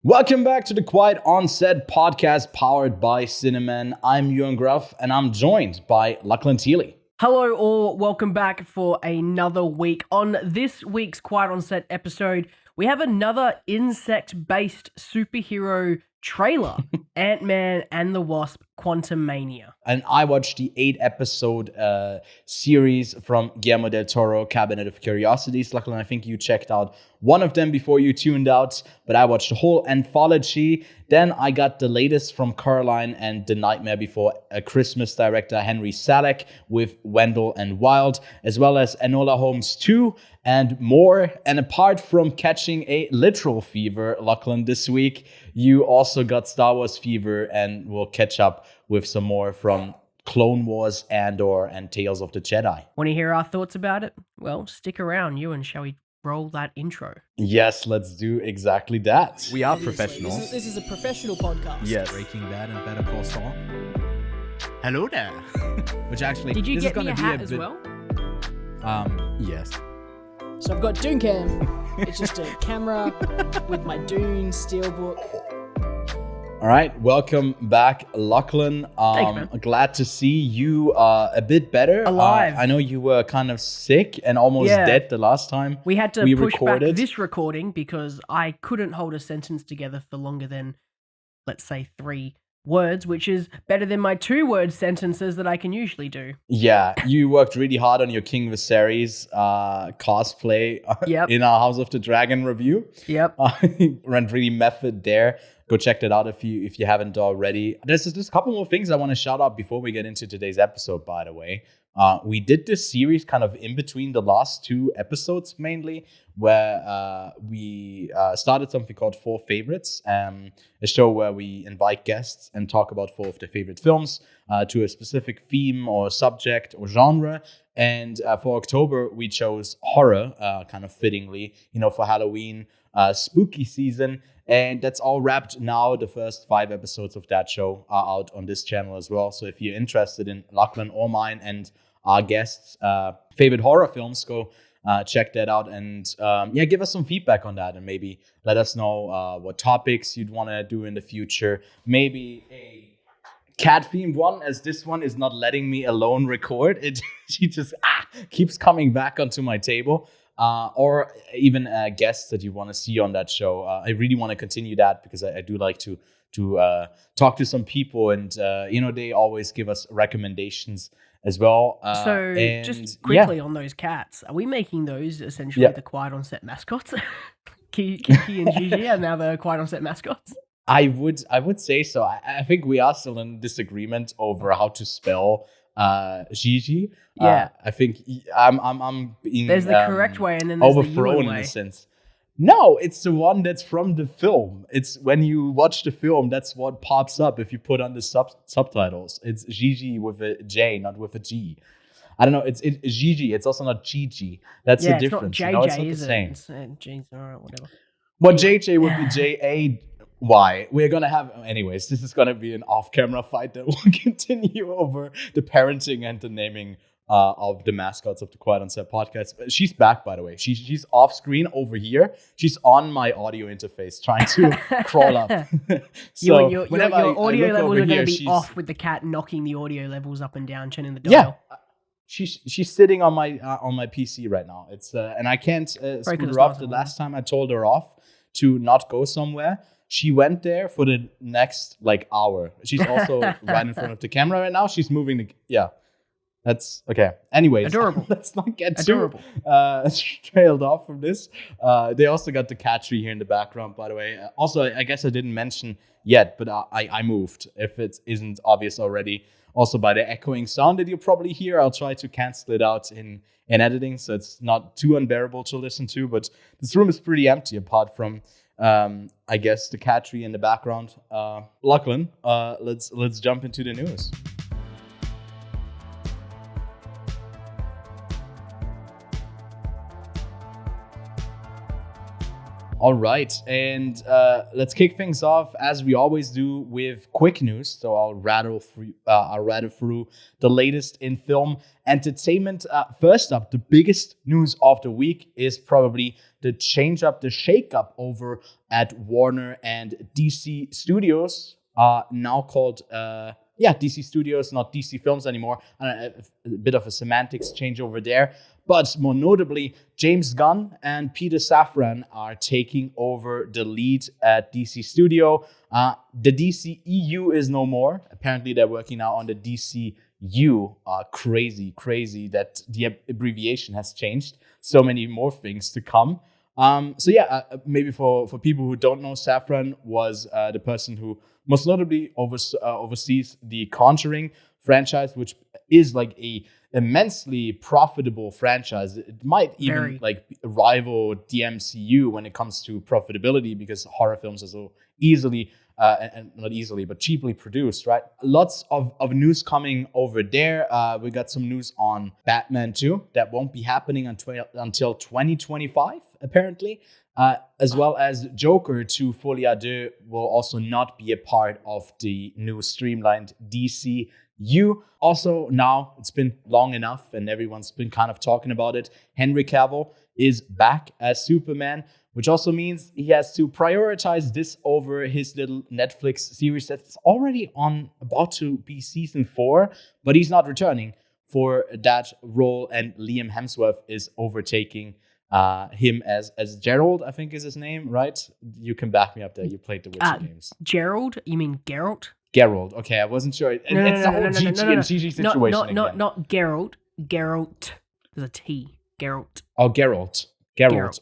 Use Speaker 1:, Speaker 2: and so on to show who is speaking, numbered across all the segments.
Speaker 1: Welcome back to the Quiet On Set podcast powered by Cineman. I'm Ewan Graf and I'm joined by Lachlan Teely.
Speaker 2: Hello all, welcome back for another week. On this week's Quiet On Set episode, we have another insect-based superhero trailer, Ant-Man and the Wasp: Quantumania.
Speaker 1: And I watched the 8-episode series from Guillermo del Toro, Cabinet of Curiosities. Lachlan, I think you checked out one of them before you tuned out, but I watched the whole anthology. Then I got the latest from Caroline and The Nightmare Before Christmas director Henry Selick with Wendell and Wild, as well as Enola Holmes 2 and more. And apart from catching a literal fever, Lachlan, this week, you also got Star Wars fever, and we'll catch up with some more from Clone Wars, Andor, and Tales of the Jedi.
Speaker 2: Want to hear our thoughts about it? Well, stick around, Ewan. Shall we roll that intro?
Speaker 1: Yes, let's do exactly that.
Speaker 3: We are professional.
Speaker 4: This is a professional podcast.
Speaker 3: Yes.
Speaker 5: Breaking Bad and Better Call Saul. Hello there. Which actually,
Speaker 2: Did you
Speaker 5: this
Speaker 2: get
Speaker 5: is gonna
Speaker 2: me a
Speaker 5: be
Speaker 2: hat
Speaker 5: a
Speaker 2: as
Speaker 5: bit,
Speaker 2: well?
Speaker 5: Yes.
Speaker 4: So I've got Dooncam. It's just a camera with my Dune steelbook.
Speaker 1: All right, welcome back, Lachlan.
Speaker 2: Thanks, man.
Speaker 1: Glad to see you a bit better.
Speaker 2: Alive.
Speaker 1: I know you were kind of sick and almost dead the last time
Speaker 2: We had to push
Speaker 1: recorded.
Speaker 2: back this recording because I couldn't hold a sentence together for longer than, let's say, 3 words, which is better than my 2-word sentences that I can usually do.
Speaker 1: Yeah, you worked really hard on your King Viserys cosplay
Speaker 2: Yep.
Speaker 1: in our House of the Dragon review.
Speaker 2: Yep.
Speaker 1: Went really method there. Go check that out if you haven't already. There's just a couple more things I want to shout out before we get into today's episode, by the way. We did this series kind of in between the last 2 episodes mainly, where we started something called 4 Favorites, a show where we invite guests and talk about 4 of their favorite films to a specific theme or subject or genre. And for October, we chose horror, kind of fittingly, for Halloween, spooky season. And that's all wrapped now. The first 5 episodes of that show are out on this channel as well. So if you're interested in Lachlan or mine and our guests' favorite horror films, go check that out. And give us some feedback on that. And maybe let us know what topics you'd want to do in the future. Maybe a cat-themed one, as this one is not letting me alone record. She just keeps coming back onto my table. Or even guests that you want to see on that show. I really want to continue that because I do like to talk to some people, and they always give us recommendations as well.
Speaker 2: Just quickly on those cats, are we making those essentially the Quiet On Set mascots? Kiki and Gigi are now the Quiet On Set mascots?
Speaker 1: I would say so. I think we are still in disagreement over how to spell Gigi.
Speaker 2: Yeah.
Speaker 1: I think I'm being
Speaker 2: There's the correct way, and then there's the
Speaker 1: overthrown
Speaker 2: Ewan
Speaker 1: in
Speaker 2: way.
Speaker 1: a sense. No, it's the one that's from the film. It's when you watch the film, that's what pops up if you put on the subtitles. It's Gigi with a J, not with a G. I don't know. It's Gigi. It's also not Gigi. That's the difference.
Speaker 2: It's not JJ,
Speaker 1: it's not
Speaker 2: is
Speaker 1: the same.
Speaker 2: it? G's, all right, whatever.
Speaker 1: Well, JJ would be JAY. We're going to have... Anyways, this is going to be an off-camera fight that will continue over the parenting and the naming of the mascots of the Quiet On Set podcast. She's back, by the way. She's off screen over here. She's on my audio interface trying to crawl up. So
Speaker 2: your
Speaker 1: whenever
Speaker 2: audio
Speaker 1: I look
Speaker 2: levels
Speaker 1: over
Speaker 2: are going to
Speaker 1: here,
Speaker 2: be
Speaker 1: she's...
Speaker 2: off with the cat knocking the audio levels up and down, turning the
Speaker 1: Yeah.
Speaker 2: dial.
Speaker 1: She's sitting on my PC right now. It's and I can't screw her up. The last time I told her off to not go somewhere, she went there for the next hour. She's also right in front of the camera right now. She's moving that's okay. Anyways,
Speaker 2: adorable.
Speaker 1: Let's not get
Speaker 2: Adorable.
Speaker 1: trailed off from this. They also got the cat tree here in the background, by the way. Also, I guess I didn't mention yet, but I moved. If it isn't obvious already, also by the echoing sound that you'll probably hear, I'll try to cancel it out in editing, so it's not too unbearable to listen to. But this room is pretty empty, apart from I guess the cat tree in the background. Lachlan, let's jump into the news. All right, and let's kick things off as we always do with quick news. So I'll rattle through the latest in film entertainment. First up, the biggest news of the week is probably the shake-up over at Warner and DC Studios, now called DC Studios, not DC Films anymore. A bit of a semantics change over there. But more notably, James Gunn and Peter Safran are taking over the lead at DC Studio. The DC EU is no more. Apparently, they're working now on the DCU. Crazy that the abbreviation has changed. So many more things to come. Maybe for people who don't know, Safran was the person who most notably oversees the Conjuring franchise, which is like a immensely profitable franchise. It might even rival the MCU when it comes to profitability, because horror films are so easily and not easily, but cheaply produced, right? Lots of news coming over there. We got some news on Batman 2 that won't be happening until 2025, apparently. As well as Joker 2 Folie à Deux will also not be a part of the new streamlined DCU. Also, now it's been long enough and everyone's been kind of talking about it. Henry Cavill is back as Superman, which also means he has to prioritize this over his little Netflix series that's already about to be season 4, but he's not returning for that role, and Liam Hemsworth is overtaking him as Gerald, I think is his name, right? You can back me up there. You played the Witcher games.
Speaker 2: Gerald? You mean Geralt?
Speaker 1: Geralt. Okay, I wasn't sure. It's the whole GG and GG situation.
Speaker 2: Not Geralt. Geralt. There's a T. Geralt.
Speaker 1: Oh, Geralt.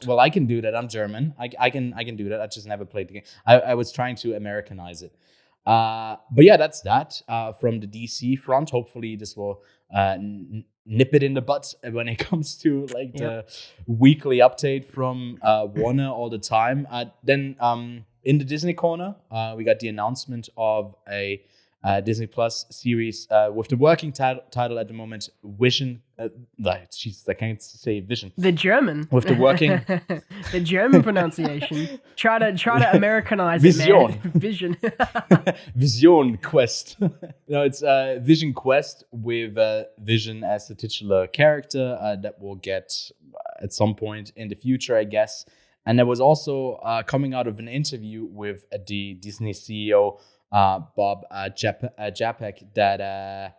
Speaker 1: Well, I can do that. I'm German. I can do that. I just never played the game. I was trying to Americanize it. But yeah, that's that from the DC front. Hopefully this will nip it in the butt when it comes to the weekly update from Warner all the time. Then in the Disney corner, we got the announcement of a Disney Plus series with the working title at the moment, Vision. Jesus, I can't say Vision.
Speaker 2: The German
Speaker 1: with the working,
Speaker 2: the German pronunciation. Try to Americanize
Speaker 1: Vision.
Speaker 2: It, man. Vision.
Speaker 1: Vision Quest. No, it's Vision Quest with Vision as the titular character that we'll get at some point in the future, I guess. And there was also coming out of an interview with the Disney CEO. Bob Chapek, that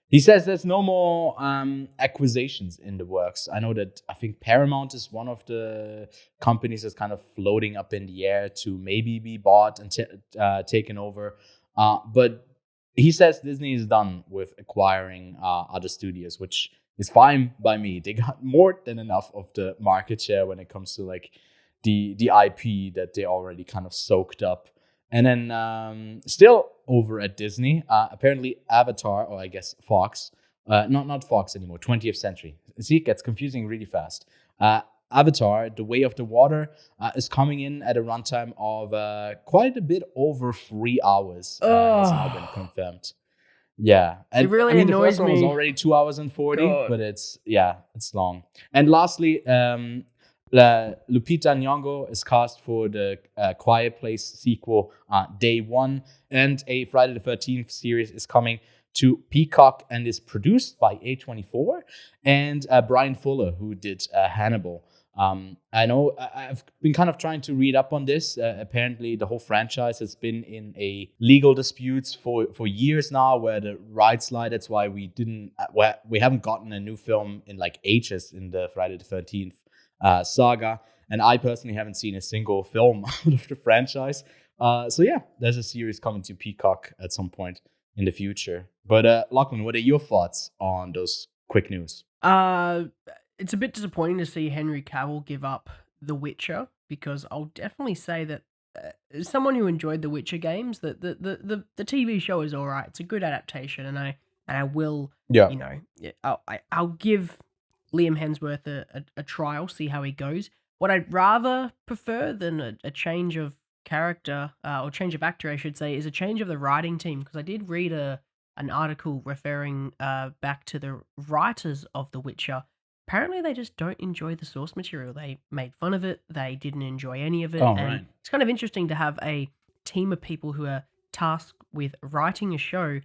Speaker 1: he says there's no more acquisitions in the works. I think Paramount is one of the companies that's kind of floating up in the air to maybe be bought and taken over. But he says Disney is done with acquiring other studios, which is fine by me. They got more than enough of the market share when it comes to the IP that they already kind of soaked up. And then still over at Disney, apparently Avatar, or I guess Fox, not Fox anymore, 20th Century. See, it gets confusing really fast. Avatar, The Way of the Water, is coming in at a runtime of quite a bit over 3 hours. Has now been confirmed. Yeah. And,
Speaker 2: it really annoys me.
Speaker 1: The first one was already 2 hours and 40, but it's long. And lastly, Lupita Nyong'o is cast for the Quiet Place sequel, Day One, and a Friday the 13th series is coming to Peacock and is produced by A24 and Brian Fuller, who did Hannibal. I know I've been kind of trying to read up on this. Apparently, the whole franchise has been in a legal disputes for years now, where the rights lie. That's why we haven't gotten a new film in ages in the Friday the 13th saga, and I personally haven't seen a single film out of the franchise. So yeah, there's a series coming to Peacock at some point in the future. But Lachlan, what are your thoughts on those quick news?
Speaker 2: It's a bit disappointing to see Henry Cavill give up The Witcher, because I'll definitely say that as someone who enjoyed the Witcher games, that the TV show is all right. It's a good adaptation, and I will, I'll give Liam Hemsworth a trial, see how he goes. What I'd rather prefer than a change of character, or change of actor, I should say, is a change of the writing team, because I did read an article referring back to the writers of The Witcher, apparently they just don't enjoy the source material. They made fun of it. They didn't enjoy any of it.
Speaker 1: Oh,
Speaker 2: and
Speaker 1: right.
Speaker 2: it's kind of interesting to have a team of people who are tasked with writing a show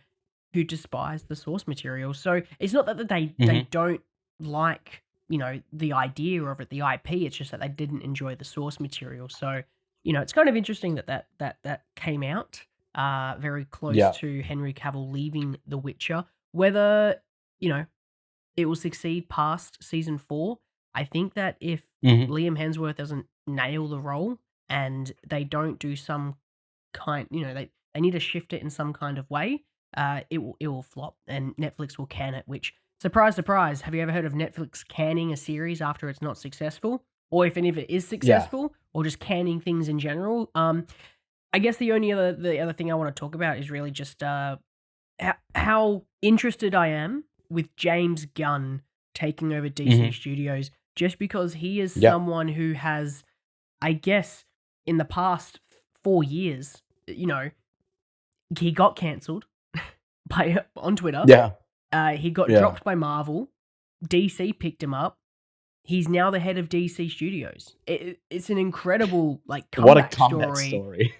Speaker 2: who despise the source material. So it's not that they don't like, the idea of it, the IP. It's just that they didn't enjoy the source material. So, it's kind of interesting that came out very close
Speaker 1: Yeah.
Speaker 2: to Henry Cavill leaving The Witcher. Whether, it will succeed past season 4. I think that if
Speaker 1: Mhm.
Speaker 2: Liam Hemsworth doesn't nail the role and they don't do some kind, they need to shift it in some kind of way, it will flop and Netflix will can it, which, surprise, surprise, have you ever heard of Netflix canning a series after it's not successful? Or if any of it is successful, or just canning things in general? I guess the other thing I want to talk about is really just how interested I am with James Gunn taking over DC Studios, just because he is someone who has, I guess, in the past 4 years, he got cancelled on Twitter.
Speaker 1: Yeah.
Speaker 2: He got dropped by Marvel. DC picked him up. He's now the head of DC Studios. It's an incredible
Speaker 1: What a
Speaker 2: comeback
Speaker 1: comeback
Speaker 2: story.
Speaker 1: story.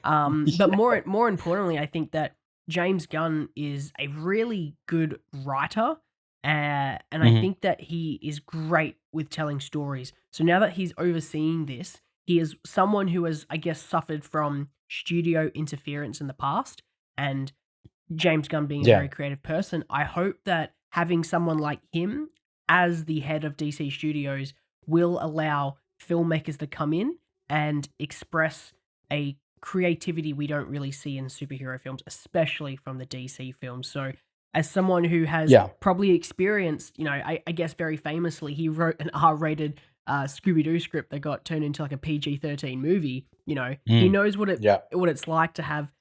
Speaker 2: But more importantly, I think that James Gunn is a really good writer, and I think that he is great with telling stories. So now that he's overseeing this, he is someone who has, I guess, suffered from studio interference in the past, and James Gunn being a very creative person, I hope that having someone like him as the head of DC Studios will allow filmmakers to come in and express a creativity we don't really see in superhero films, especially from the DC films. So as someone who has probably experienced, I guess very famously, he wrote an R-rated Scooby-Doo script that got turned into a PG-13 movie. He knows what it's like to have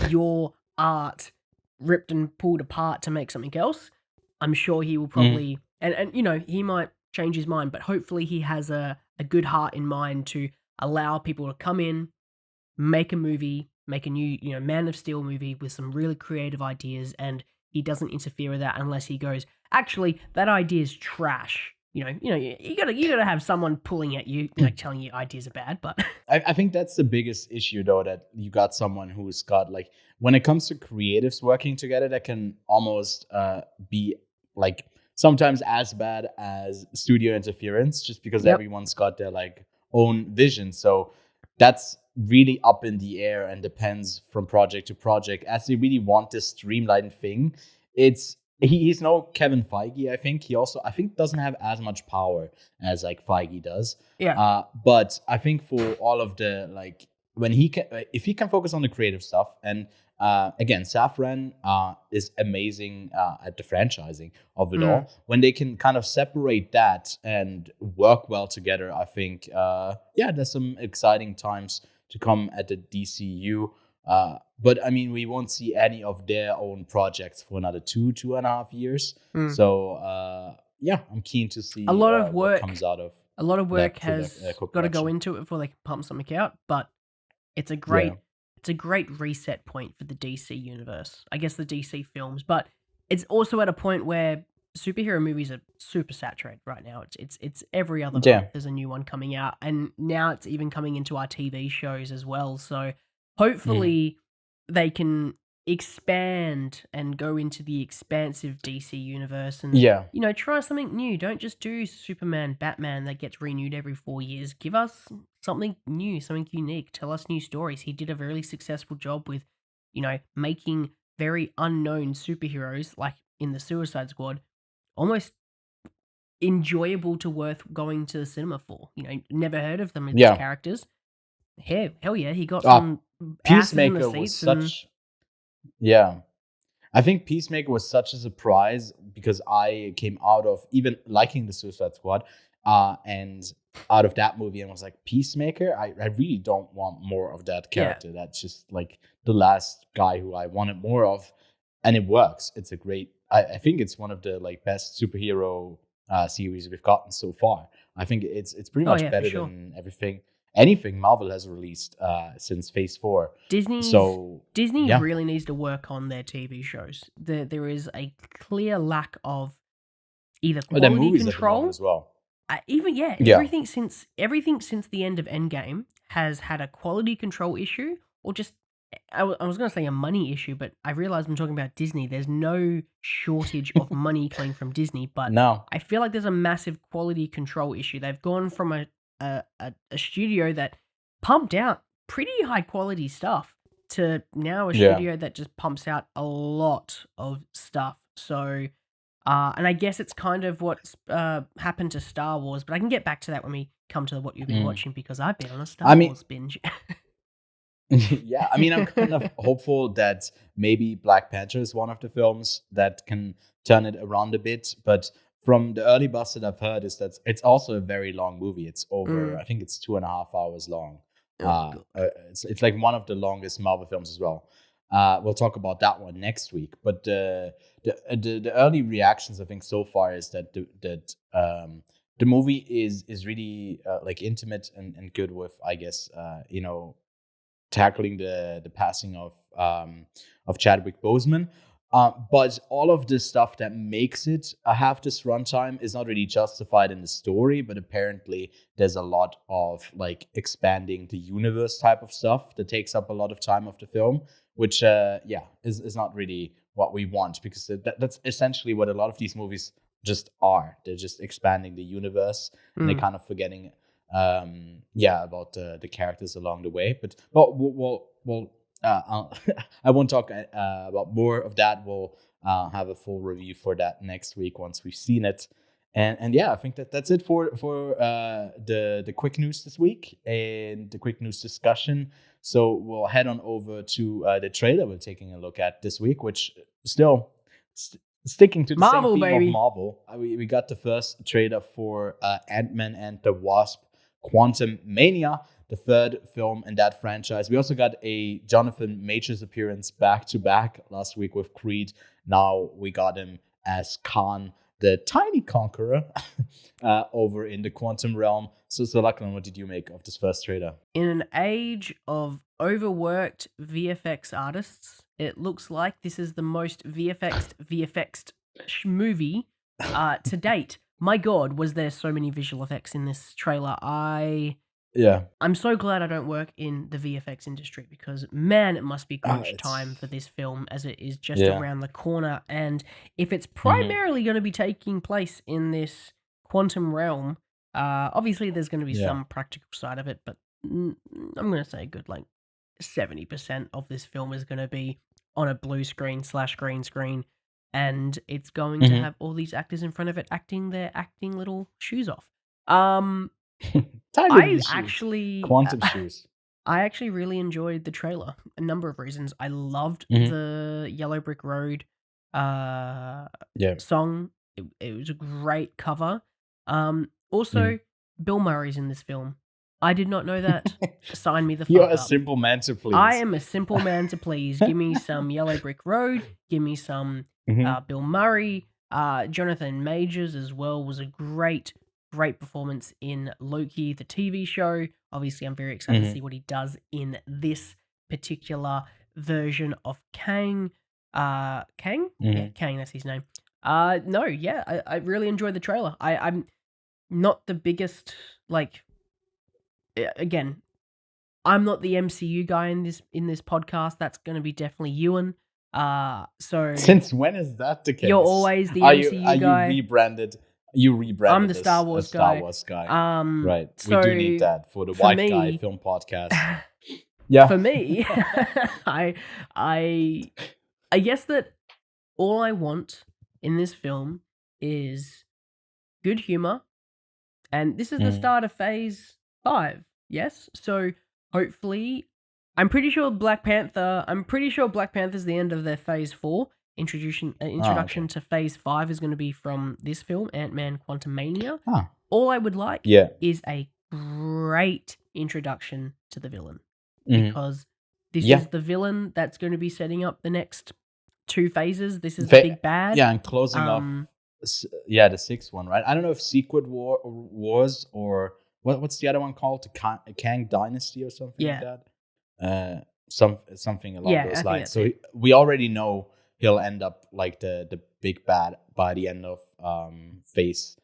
Speaker 2: your art ripped and pulled apart to make something else. I'm sure he will probably, and he might change his mind, but hopefully he has a good heart in mind to allow people to come in, make a movie, make a new, Man of Steel movie with some really creative ideas, and he doesn't interfere with that unless he goes, actually, that idea is trash. You gotta have someone pulling at you, telling you ideas are bad. But
Speaker 1: I think that's the biggest issue, though, that you got someone who's got when it comes to creatives working together, that can almost be sometimes as bad as studio interference, just because everyone's got their own vision. So that's really up in the air and depends from project to project. As they really want this streamlined thing, he's no Kevin Feige. I think I think doesn't have as much power as Feige does.
Speaker 2: Yeah.
Speaker 1: But I think for all of the when he can, if he can focus on the creative stuff, and again, Safran is amazing at the franchising of it all. When they can kind of separate that and work well together, I think there's some exciting times to come at the DCU. But I mean, we won't see any of their own projects for another 2.5 years. So I'm keen to see
Speaker 2: a lot of work
Speaker 1: what comes out of.
Speaker 2: A lot of work
Speaker 1: that
Speaker 2: has got to go
Speaker 1: production.
Speaker 2: into it before they can pump something out. But it's a great reset point for the DC universe. I guess the DC films, but it's also at a point where superhero movies are super saturated right now. It's every other month there's a new one coming out, and now it's even coming into our TV shows as well. So hopefully they can expand and go into the expansive DC universe and try something new. Don't just do Superman, Batman that gets renewed every 4 years. Give us something new, something unique. Tell us new stories. He did a really successful job with, making very unknown superheroes like in the Suicide Squad almost enjoyable to worth going to the cinema for. Never heard of them as characters. Hell yeah, he got some
Speaker 1: Peacemaker
Speaker 2: asses in the
Speaker 1: was
Speaker 2: seats.
Speaker 1: I think Peacemaker was such a surprise because I came out of even liking the Suicide Squad and out of that movie and was like, Peacemaker? I really don't want more of that character. That's just the last guy who I wanted more of. And it works. It's a great, I think it's one of the best superhero series we've gotten so far. I think it's pretty much better than anything Marvel has released since Phase 4.
Speaker 2: Disney really needs to work on their TV shows. There is a clear lack of either quality control
Speaker 1: as well.
Speaker 2: Yeah,
Speaker 1: Yeah.
Speaker 2: everything since the end of Endgame has had a quality control issue, or just I was going to say a money issue, but I realized I'm talking about Disney. There's no shortage of money coming from Disney, but
Speaker 1: No.
Speaker 2: I feel like there's a massive quality control issue. They've gone from a studio that pumped out pretty high quality stuff to now a
Speaker 1: Yeah.
Speaker 2: studio that just pumps out a lot of stuff. So, and I guess it's kind of what's happened to Star Wars, but I can get back to that when we come to what you've been watching, because I've been on a Star Wars binge.
Speaker 1: Yeah, I mean, I'm kind of hopeful that maybe Black Panther is one of the films that can turn it around a bit. But from the early buzz that I've heard is that it's also a very long movie. It's over, I think it's 2.5 hours long. It's like one of the longest Marvel films as well. We'll talk about that one next week. But the early reactions, I think, so far is that the movie is really like intimate and good with, I guess, tackling the passing of Chadwick Boseman. But all of the stuff that makes it have this runtime is not really justified in the story, but apparently there's a lot of like expanding the universe type of stuff that takes up a lot of time of the film, which is not really what we want, because that's essentially what a lot of these movies just are. They're just expanding the universe and they're kind of forgetting about the characters along the way. But I won't talk about more of that. We'll have a full review for that next week once we've seen it. And yeah, I think that's it for the quick news this week and the quick news discussion. So we'll head on over to the trailer we're taking a look at this week, which still sticking to the
Speaker 2: Marvel,
Speaker 1: same theme
Speaker 2: baby.
Speaker 1: of Marvel. We got the first trailer for Ant-Man and the Wasp: Quantum Mania, the third film in that franchise. We also got a Jonathan Majors appearance back-to-back last week with Creed. Now we got him as Khan, the tiny conqueror, over in the quantum realm. So Lachlan, what did you make of this first trailer?
Speaker 2: In an age of overworked VFX artists, it looks like this is the most VFX movie to date. My God, was there so many visual effects in this trailer. I'm so glad I don't work in the VFX industry, because, man, it must be crunch time for this film, as it is just around the corner. And if it's primarily going to be taking place in this quantum realm, obviously there's going to be some practical side of it, but I'm going to say a good 70% of this film is going to be on a blue screen / green screen, and it's going to have all these actors in front of it acting their little shoes off.
Speaker 1: Quantum shoes.
Speaker 2: I actually really enjoyed the trailer. A number of reasons. I loved the Yellow Brick Road song. It was a great cover. Also, Bill Murray's in this film. I did not know that. Sign me the fuck
Speaker 1: You're
Speaker 2: up.
Speaker 1: a simple man to please.
Speaker 2: I am a simple man to please. Give me some Yellow Brick Road. Give me some Bill Murray. Jonathan Majors as well was a great performance in Loki, the TV show. Obviously, I'm very excited to see what he does in this particular version of Kang. Kang? Yeah, Kang, that's his name. I really enjoyed the trailer. I'm not the biggest, again, I'm not the MCU guy in this podcast. That's going to be definitely Ewan. So
Speaker 1: since when is that the case?
Speaker 2: You're always the MCU guy.
Speaker 1: You rebranded. I'm
Speaker 2: the Star Wars guy.
Speaker 1: Right.
Speaker 2: So
Speaker 1: we do need that for the White Guy Film Podcast.
Speaker 2: For me, I guess that all I want in this film is good humor, and this is the start of Phase 5. Yes, so hopefully, I'm pretty sure Black Panther's the end of their Phase 4. Introduction to Phase 5 is going to be from this film, Ant-Man Quantumania. All I would like is a great introduction to the villain, because this is the villain that's going to be setting up the next 2 phases. This is the big bad.
Speaker 1: Yeah, and closing off the 6th one, right? I don't know if Secret Wars or what's the other one called? The Kang Dynasty or something like that. Something along those lines. So we already know he'll end up like the big bad by the end of phase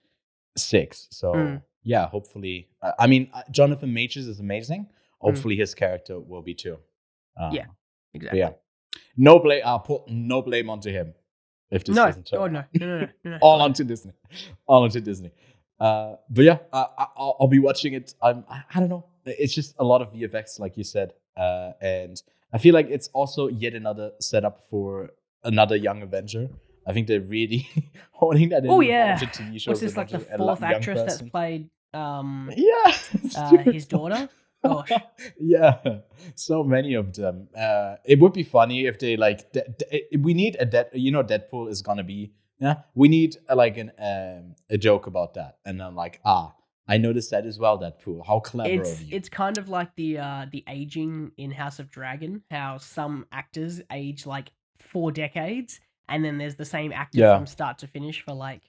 Speaker 1: 6. So yeah, hopefully. I mean, Jonathan Majors is amazing. Hopefully, his character will be too.
Speaker 2: Yeah,
Speaker 1: but
Speaker 2: exactly.
Speaker 1: yeah, no blame. I'll put no blame onto him if this doesn't turn.
Speaker 2: Oh
Speaker 1: out.
Speaker 2: no.
Speaker 1: All onto Disney. All onto Disney. But yeah, I'll be watching it. I don't know. It's just a lot of VFX, like you said, and I feel like it's also yet another setup for another young Avenger. I think they're really holding that in.
Speaker 2: Oh yeah.
Speaker 1: TV shows.
Speaker 2: What's this, like the fourth actress that's played his daughter? Gosh.
Speaker 1: Yeah, so many of them. It would be funny if they like. We need a Deadpool is gonna be. Yeah, we need a joke about that, and I'm like, I noticed that as well. Deadpool, how clever of you.
Speaker 2: It's kind of like the aging in House of Dragon. How some actors age like 4 decades, and then there's the same actor from start to finish for like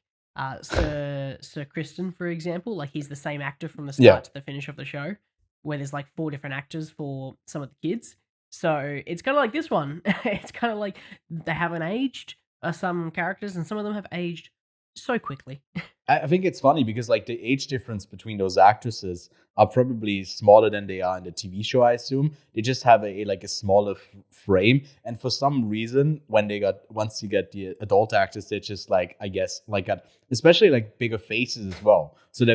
Speaker 2: Sir Kristen, for example. Like he's the same actor from the start to the finish of the show, where there's like 4 different actors for some of the kids. So it's kind of like this one. It's kind of like they haven't aged some characters, and some of them have aged so quickly.
Speaker 1: I think it's funny because like the age difference between those actresses are probably smaller than they are in the TV show. I assume they just have a smaller frame, and for some reason, once you get the adult actors, they're just like, I guess, like got especially like bigger faces as well. So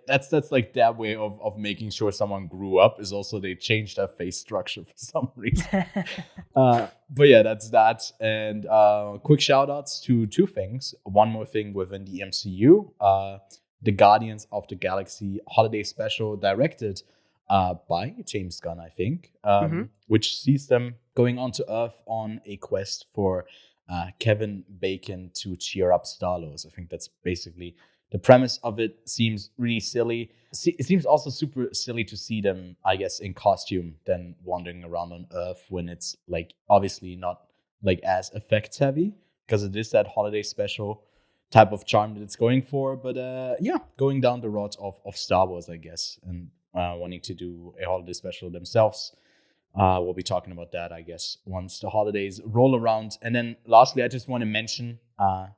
Speaker 1: that's like their way of making sure someone grew up is also they changed their face structure for some reason. But yeah, that's that. And quick shout outs to 2 things. One more thing within the MCU. The Guardians of the Galaxy holiday special directed by James Gunn, I think, which sees them going onto Earth on a quest for Kevin Bacon to cheer up Star-Lord. I think that's basically the premise of it. Seems really silly. It seems also super silly to see them, I guess, in costume than wandering around on Earth when it's like obviously not like as effects heavy because it is that holiday special type of charm that it's going for. But going down the road of Star Wars, I guess, and wanting to do a holiday special themselves. We'll be talking about that, I guess, once the holidays roll around. And then lastly, I just want to mention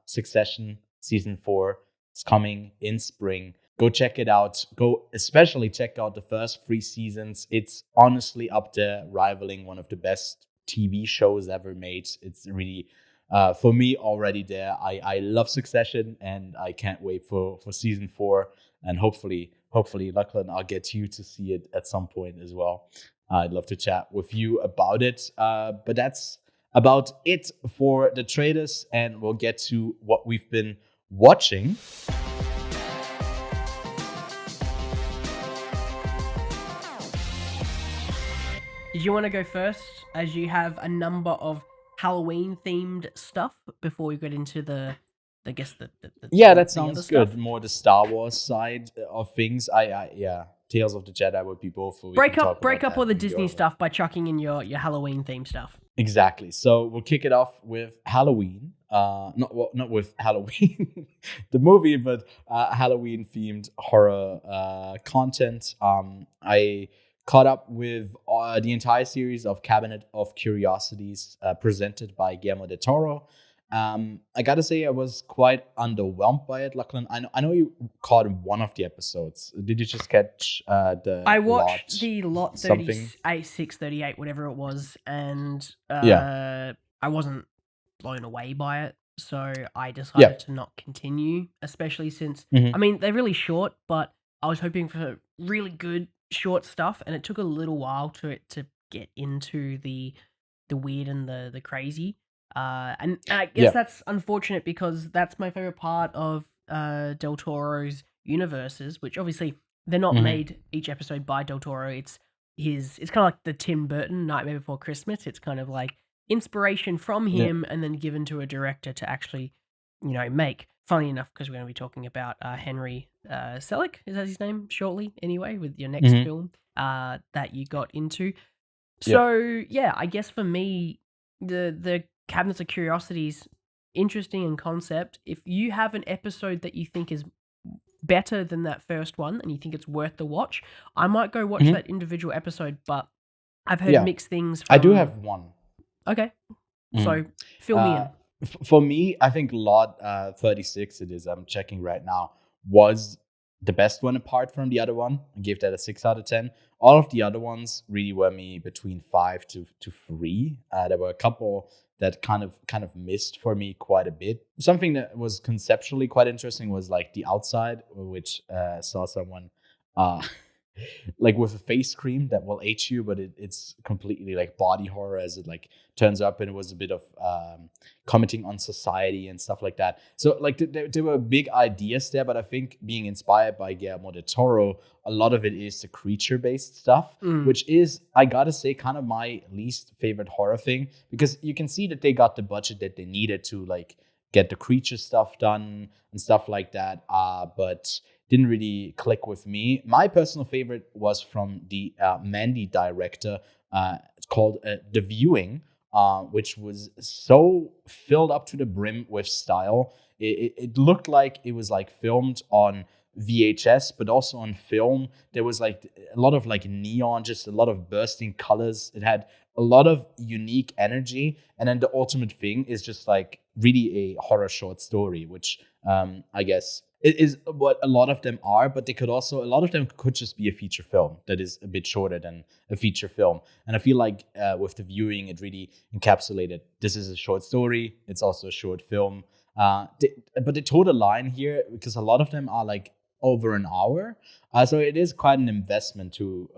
Speaker 1: Succession Season 4 is coming in spring. Go check it out. Go especially check out the first 3 seasons. It's honestly up there, rivaling one of the best TV shows ever made. It's really, for me, already there. I love Succession, and I can't wait for Season 4. And hopefully, Lachlan, I'll get you to see it at some point as well. I'd love to chat with you about it. But that's about it for the trailers, and we'll get to what we've been watching.
Speaker 2: Did you want to go first, as you have a number of Halloween-themed stuff before we get into the
Speaker 1: that sounds good. Stuff? More the Star Wars side of things. Tales of the Jedi would be both.
Speaker 2: Break up all the Disney stuff by chucking in your Halloween theme stuff.
Speaker 1: Exactly. So we'll kick it off with Halloween. Not with Halloween, the movie, but Halloween themed horror content. I caught up with the entire series of Cabinet of Curiosities presented by Guillermo del Toro. I gotta say, I was quite underwhelmed by it. Lachlan, I know you caught one of the episodes. Did you just catch
Speaker 2: I watched the lot 38, 638, whatever it was, and I wasn't blown away by it, so I decided to not continue. Especially since I mean they're really short, but I was hoping for really good short stuff, and it took a little while to get into the weird and the crazy. And I guess that's unfortunate because that's my favorite part of Del Toro's universes, which obviously they're not made each episode by Del Toro. It's kind of like the Tim Burton Nightmare Before Christmas. It's kind of like inspiration from him and then given to a director to actually, make. Funny enough, because we're going to be talking about Henry Selick, is that his name? Shortly, anyway, with your next film that you got into. So I guess for me, the Cabinets of Curiosities, interesting in concept. If you have an episode that you think is better than that first one and you think it's worth the watch, I might go watch that individual episode, but I've heard mixed things.
Speaker 1: I do have one.
Speaker 2: Okay. So fill me in.
Speaker 1: For me, I think Lot 36 it is. I'm checking right now. was the best one apart from the other one. I gave that a 6 out of 10. All of the other ones really were me between 5 to 3. There were a couple that kind of missed for me quite a bit. Something that was conceptually quite interesting was like The Outside, which saw someone like with a face cream that will age you, but it's completely like body horror as it like turns up, and it was a bit of commenting on society and stuff like that. So like there were big ideas there, but I think being inspired by Guillermo del Toro, a lot of it is the creature-based stuff, which is, I gotta say, kind of my least favorite horror thing, because you can see that they got the budget that they needed to like get the creature stuff done and stuff like that, but didn't really click with me. My personal favorite was from the Mandy director. It's called The Viewing, which was so filled up to the brim with style. It looked like it was like filmed on VHS, but also on film. There was like a lot of like neon, just a lot of bursting colors. It had a lot of unique energy. And then the ultimate thing is just like really a horror short story, which I guess it is what a lot of them are, but they could also, a lot of them could just be a feature film that is a bit shorter than a feature film. And I feel like with The Viewing, it really encapsulated, this is a short story, it's also a short film. But they towed a line here, because a lot of them are like over an hour. So it is quite an investment to,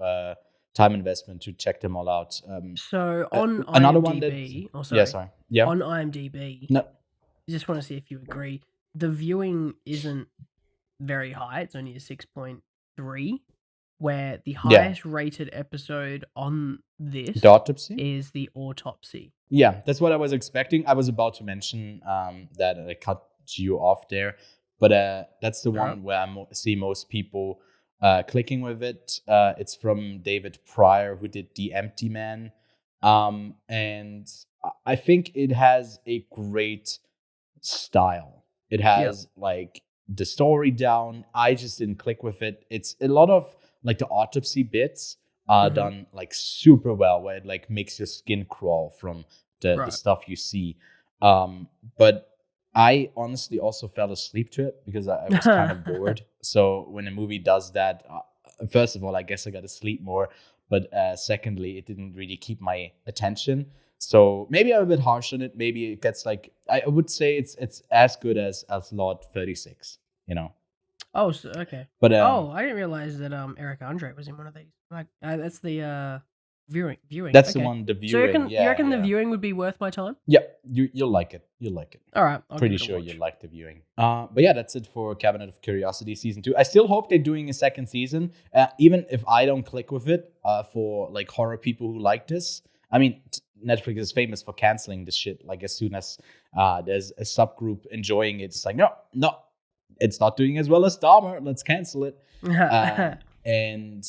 Speaker 1: time investment to check them all out.
Speaker 2: So on
Speaker 1: another
Speaker 2: IMDb,
Speaker 1: one that,
Speaker 2: on IMDb,
Speaker 1: No.
Speaker 2: I just want to see if you agree. The Viewing isn't very high. It's only a 6.3, where the highest rated episode on this
Speaker 1: The Autopsy?
Speaker 2: is The Autopsy.
Speaker 1: Yeah, that's what I was expecting. I was about to mention that I cut you off there, but that's the one where I see most people clicking with it. It's from David Pryor, who did The Empty Man. And I think it has a great style. It has like the story down. I just didn't click with it. It's a lot of like the autopsy bits are done like super well, where it like makes your skin crawl from the stuff you see. But I honestly also fell asleep to it because I was kind of bored. So when a movie does that, first of all, I guess I got to sleep more. But secondly, it didn't really keep my attention. So maybe I'm a bit harsh on it. Maybe it gets like, I would say it's as good as Lot 36, you know.
Speaker 2: Oh, so, okay.
Speaker 1: But
Speaker 2: I didn't realize that Eric Andre was in one of these. Like that's the viewing.
Speaker 1: That's the one, The Viewing.
Speaker 2: So you reckon The Viewing would be worth my time?
Speaker 1: Yeah, you'll like it. You'll like it.
Speaker 2: All right,
Speaker 1: Pretty sure you'll like The Viewing. But yeah, that's it for Cabinet of Curiosity season 2. I still hope they're doing a second season, even if I don't click with it. For like horror people who like this, I mean, Netflix is famous for canceling this shit. Like as soon as there's a subgroup enjoying it, it's like no, it's not doing as well as Dahmer. Let's cancel it. And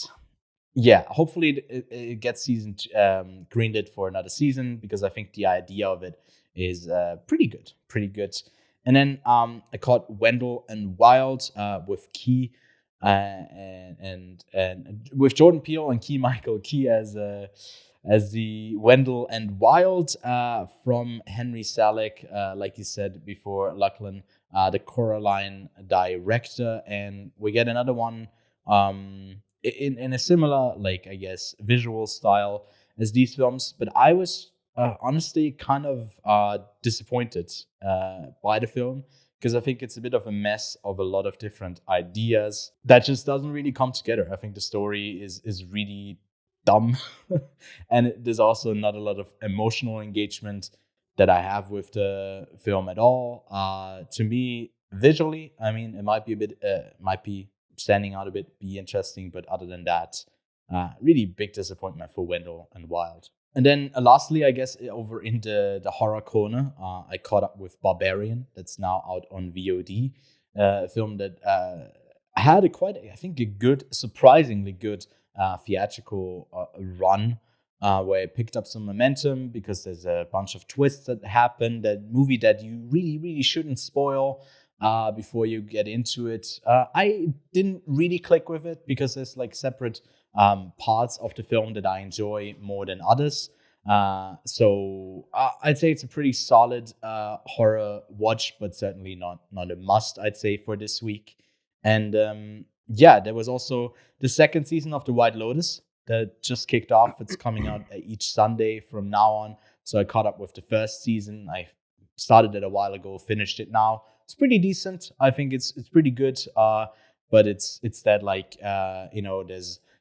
Speaker 1: yeah, hopefully it gets greenlit for another season, because I think the idea of it is pretty good. And then I caught Wendell and Wild with Key and with Jordan Peele and Key Michael Key as the Wendell and Wild from Henry Selick, like you said before, Lachlan, the Coraline director, and we get another one in a similar, like, I guess, visual style as these films. But I was honestly kind of disappointed by the film, because I think it's a bit of a mess of a lot of different ideas that just doesn't really come together. I think the story is really dumb, and there's also not a lot of emotional engagement that I have with the film at all. To me, visually, I mean, it might be a bit, might be standing out a bit, be interesting, but other than that, really big disappointment for Wendell and Wild. And then lastly, I guess, over in the horror corner, I caught up with Barbarian, that's now out on VOD, a film that had a good, surprisingly good theatrical run, where it picked up some momentum because there's a bunch of twists that happen. That movie that you really, really shouldn't spoil before you get into it. I didn't really click with it because there's like separate parts of the film that I enjoy more than others. So I'd say it's a pretty solid horror watch, but certainly not a must, I'd say, for this week. And yeah, there was also the second season of the White Lotus that just kicked off. It's coming out each Sunday from now on. So I caught up with the first season. I started it a while ago, finished it now. It's pretty decent. I think it's pretty good. But it's that like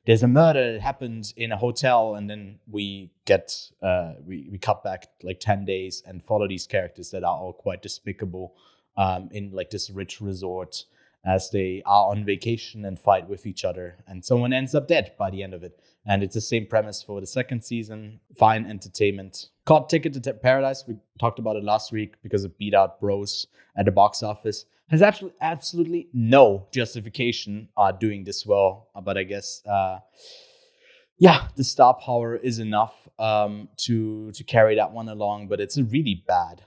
Speaker 1: there's a murder that happened in a hotel, and then we cut back like 10 days and follow these characters that are all quite despicable in like this rich resort as they are on vacation and fight with each other, and someone ends up dead by the end of it. And it's the same premise for the second season. Fine entertainment. Caught Ticket to Paradise. We talked about it last week because it beat out Bros at the box office. Has actually absolutely no justification doing this well. But I guess, the star power is enough to carry that one along. But it's a really bad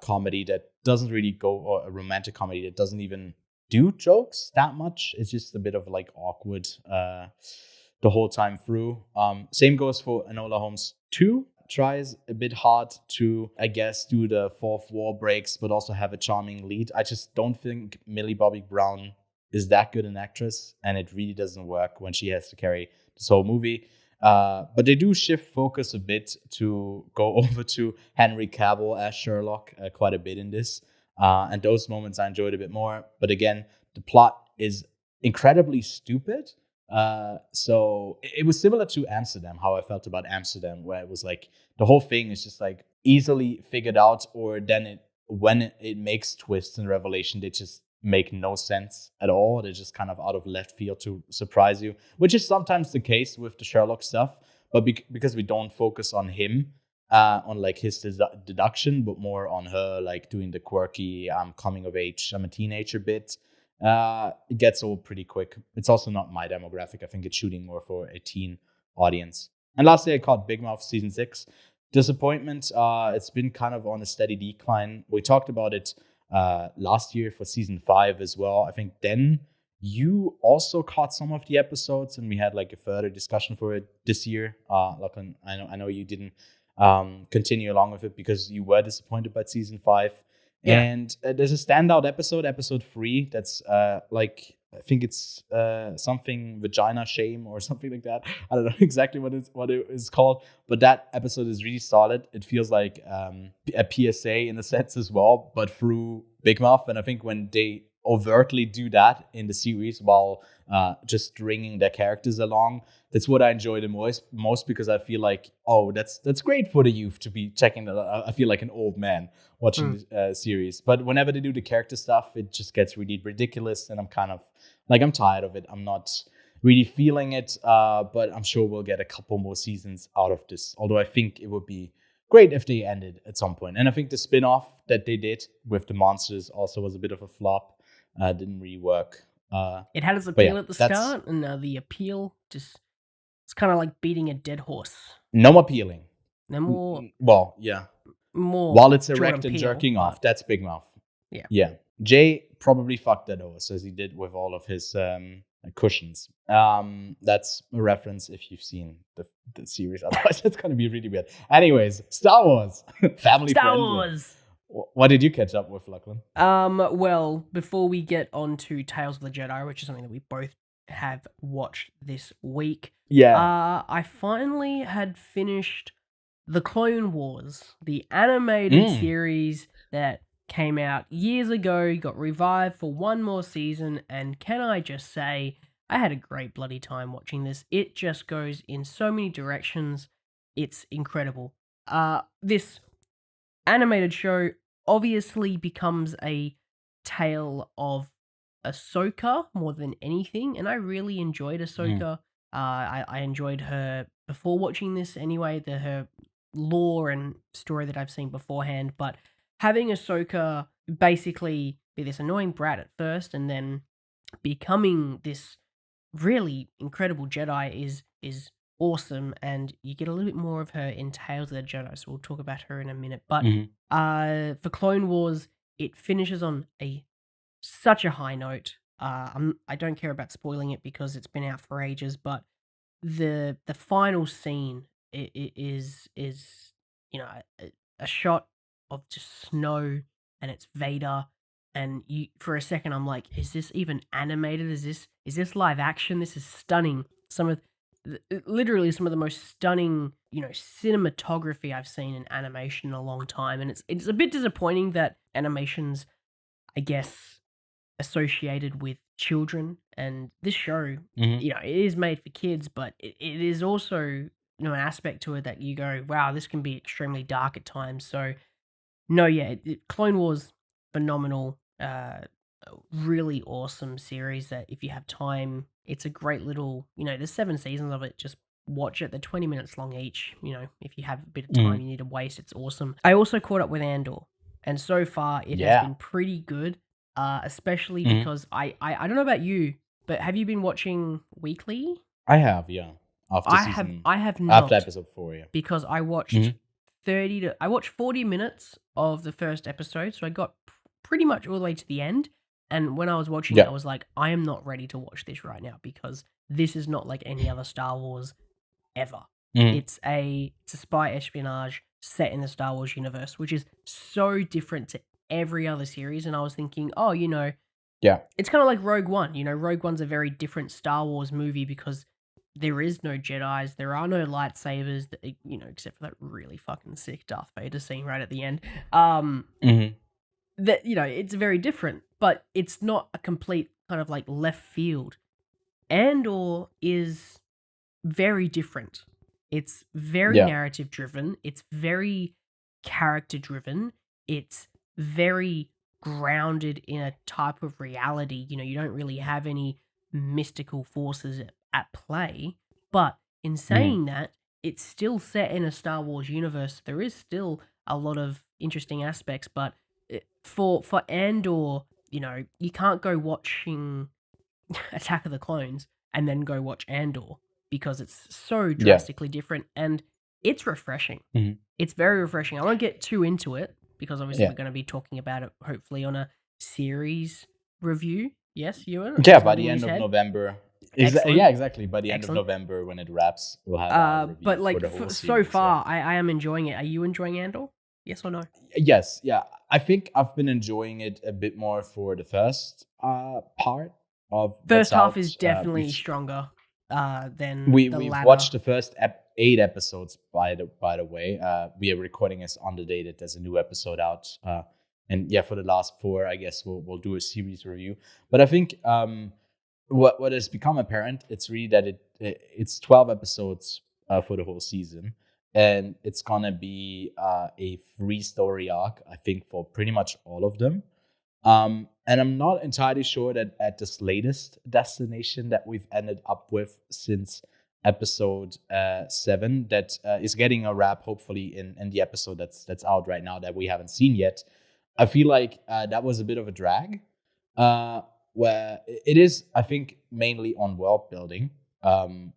Speaker 1: comedy that doesn't really go, or a romantic comedy that doesn't even do jokes that much. It's just a bit of like awkward the whole time through. Same goes for Enola Holmes 2. Tries a bit hard to, I guess, do the fourth wall breaks, but also have a charming lead. I just don't think Millie Bobby Brown is that good an actress, and it really doesn't work when she has to carry this whole movie. But they do shift focus a bit to go over to Henry Cavill as Sherlock quite a bit in this. And those moments I enjoyed a bit more. But again, the plot is incredibly stupid. So it was similar to Amsterdam, how I felt about Amsterdam, where it was like the whole thing is just like easily figured out, or then when it makes twists and revelation, they just make no sense at all. They're just kind of out of left field to surprise you, which is sometimes the case with the Sherlock stuff. But because we don't focus on him, on like his deduction, but more on her like doing the quirky coming of age, I'm a teenager bit. It gets old pretty quick. It's also not my demographic. I think it's shooting more for a teen audience. And lastly, I caught Big Mouth season 6. Disappointment. It's been kind of on a steady decline. We talked about it last year for season 5 as well. I think then you also caught some of the episodes, and we had like a further discussion for it this year. Lachlan, I know you didn't continue along with it because you were disappointed by season 5. Yeah. And there's a standout episode 3, that's like, I think it's something vagina shame or something like that. I don't know exactly what it is called, but that episode is really solid. It feels like a PSA in a sense as well, but through Big Mouth. And I think when they overtly do that in the series while just stringing their characters along, that's what I enjoy the most because I feel like, oh, that's great for the youth to be checking that. I feel like an old man watching the series. But whenever they do the character stuff, it just gets really ridiculous, and I'm kind of like, I'm tired of it. I'm not really feeling it, but I'm sure we'll get a couple more seasons out of this. Although I think it would be great if they ended at some point. And I think the spin-off that they did with the monsters also was a bit of a flop. Didn't really work.
Speaker 2: It had its appeal at the start, and the appeal just, it's kind of like beating a dead horse.
Speaker 1: No appealing.
Speaker 2: No more.
Speaker 1: Well, yeah.
Speaker 2: More.
Speaker 1: While it's erect and jerking off, that's Big Mouth.
Speaker 2: Yeah.
Speaker 1: Yeah. Jay probably fucked that over, as he did with all of his cushions. That's a reference if you've seen the series. Otherwise, it's going to be really weird. Anyways, Star Wars. Family
Speaker 2: Star
Speaker 1: friendly.
Speaker 2: Wars.
Speaker 1: What did you catch up with, Lachlan?
Speaker 2: Well, before we get on to Tales of the Jedi, which is something that we both have watched this week.
Speaker 1: Yeah.
Speaker 2: I finally had finished The Clone Wars, the animated series that came out years ago, got revived for one more season, and can I just say, I had a great bloody time watching this. It just goes in so many directions. It's incredible. This animated show obviously becomes a tale of Ahsoka more than anything, and I really enjoyed Ahsoka. I enjoyed her before watching this anyway, her lore and story that I've seen beforehand, but having Ahsoka basically be this annoying brat at first and then becoming this really incredible Jedi is awesome, and you get a little bit more of her in Tales of the Jedi, so we'll talk about her in a minute. But for Clone Wars, it finishes on such a high note. I don't care about spoiling it because it's been out for ages, but the final scene is a shot of just snow, and it's Vader, and you for a second I'm like, is this even animated? Is this live action? This is stunning. Literally some of the most stunning, cinematography I've seen in animation in a long time, and it's a bit disappointing that animation's, I guess, associated with children, and this show, it is made for kids, but it is also, an aspect to it that you go, wow, this can be extremely dark at times. So, no, yeah, Clone Wars, phenomenal, really awesome series that if you have time, it's a great little, there's 7 seasons of it, just watch it. They're 20 minutes long each, if you have a bit of time you need to waste, it's awesome. I also caught up with Andor, and so far it has been pretty good, especially because I don't know about you, but have you been watching weekly?
Speaker 1: I have, yeah.
Speaker 2: I have not.
Speaker 1: After episode 4, yeah.
Speaker 2: Because I watched 40 minutes of the first episode, so I got pretty much all the way to the end. And when I was watching it, I was like, I am not ready to watch this right now because this is not like any other Star Wars ever. It's a spy espionage set in the Star Wars universe, which is so different to every other series. And I was thinking, it's kind of like Rogue One. Rogue One's a very different Star Wars movie because there is no Jedis, there are no lightsabers, except for that really fucking sick Darth Vader scene right at the end. That, it's very different, but it's not a complete kind of like left field. Andor is very different. It's very narrative driven. It's very character driven. It's very grounded in a type of reality. You don't really have any mystical forces at play, but in saying that, it's still set in a Star Wars universe. There is still a lot of interesting aspects, but for Andor, you can't go watching Attack of the Clones and then go watch Andor because it's so drastically different, and it's refreshing. It's very refreshing. I won't get too into it because obviously we're going to be talking about it hopefully on a series review. Yes, Ewan?
Speaker 1: Yeah, by the end of November.
Speaker 2: Excellent.
Speaker 1: Yeah, exactly. By the end of November, when it wraps, we'll have a review
Speaker 2: but like
Speaker 1: for the whole
Speaker 2: so
Speaker 1: series,
Speaker 2: far, I am enjoying it. Are you enjoying Andor? Yes or no?
Speaker 1: Yes, yeah. I think I've been enjoying it a bit more for the first part of
Speaker 2: first half is definitely stronger than
Speaker 1: we've
Speaker 2: latter.
Speaker 1: watched the first 8 episodes. By the way, we are recording this on the day that there's a new episode out. And yeah, for the last 4, I guess we'll do a series review. But I think what has become apparent, it's really that it's 12 episodes for the whole season. And it's going to be a 3-story arc, I think, for pretty much all of them. And I'm not entirely sure that at this latest destination that we've ended up with since episode 7, that is getting a wrap, hopefully, in the episode that's out right now that we haven't seen yet. I feel like that was a bit of a drag, where it is, I think, mainly on world building.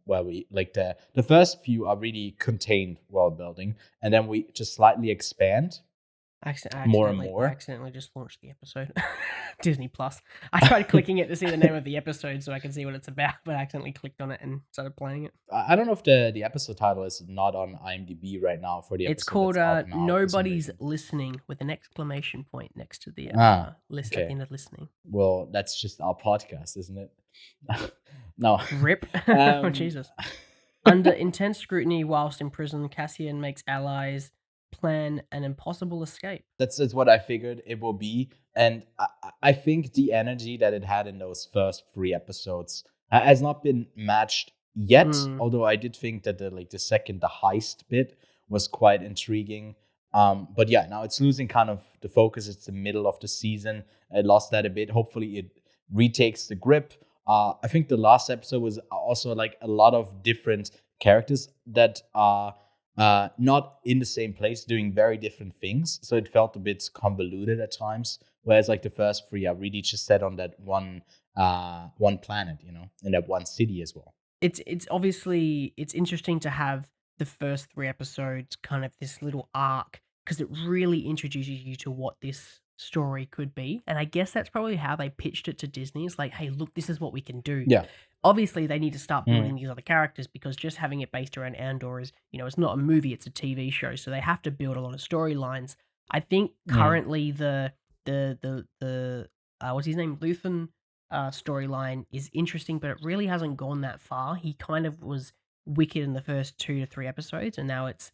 Speaker 1: Where we like the first few are really contained world building, and then we just slightly expand more and more.
Speaker 2: I accidentally just launched the episode. Disney Plus. I tried clicking it to see the name of the episode so I can see what it's about, but I accidentally clicked on it and started playing it.
Speaker 1: I don't know if the episode title is not on IMDb right now for the episode.
Speaker 2: It's called Nobody's Listening with an exclamation point next to the list at the end of listening.
Speaker 1: Well, that's just our podcast, isn't it? No.
Speaker 2: Rip. Oh, Jesus. Under intense scrutiny whilst in prison, Cassian makes allies plan an impossible escape.
Speaker 1: That's what I figured it will be. And I think the energy that it had in those first 3 episodes has not been matched yet. Although I did think that the heist bit was quite intriguing. But yeah, now it's losing kind of the focus. It's the middle of the season. It lost that a bit. Hopefully it retakes the grip. I think the last episode was also like a lot of different characters that are not in the same place doing very different things. So it felt a bit convoluted at times. Whereas like the first 3 are really just set on that one planet, in that one city as well.
Speaker 2: It's obviously, it's interesting to have the first 3 episodes kind of this little arc because it really introduces you to what this story could be. And I guess that's probably how they pitched it to Disney. It's like, hey, look, this is what we can do.
Speaker 1: Yeah.
Speaker 2: Obviously, they need to start building these other characters because just having it based around Andor is, it's not a movie, it's a TV show. So they have to build a lot of storylines. I think currently the the what's his name, Luthen storyline is interesting, but it really hasn't gone that far. He kind of was wicked in the first 2 to 3 episodes, and now it's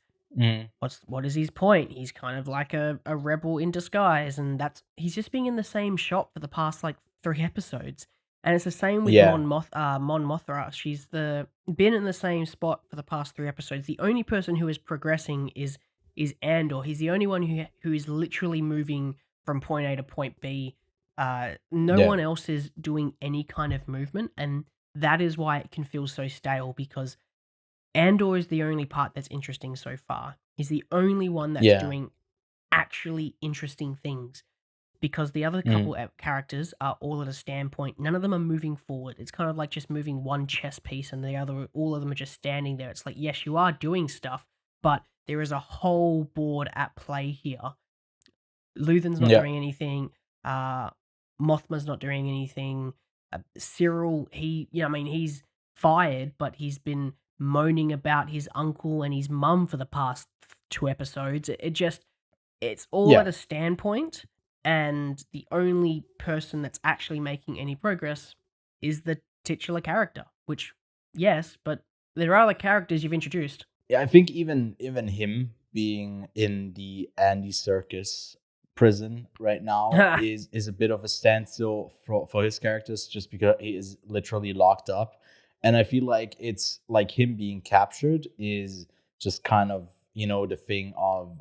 Speaker 2: what is his point? He's kind of like a rebel in disguise, and he's just been in the same shop for the past like 3 episodes. And it's the same with
Speaker 1: Yeah.
Speaker 2: Mon Mothra. She's been in the same spot for the past 3 episodes. The only person who is progressing is Andor. He's the only one who is literally moving from point A to point B. No
Speaker 1: Yeah.
Speaker 2: one else is doing any kind of movement, and that is why it can feel so stale, because Andor is the only part that's interesting so far. He's the only one that's
Speaker 1: Yeah.
Speaker 2: doing actually interesting things, because the other couple characters are all at a standpoint. None of them are moving forward. It's kind of like just moving one chess piece, and all of them are just standing there. It's like, yes, you are doing stuff, but there is a whole board at play here. Luthen's not doing anything. Mothma's not doing anything. Cyril, he's fired, but he's been moaning about his uncle and his mum for the past 2 episodes. It's all at a standpoint, and the only person that's actually making any progress is the titular character, which, yes, but there are other characters you've introduced.
Speaker 1: Yeah, I think even him being in the Andy Serkis prison right now is a bit of a standstill for his characters, just because he is literally locked up. And I feel like it's like him being captured is just kind of, the thing of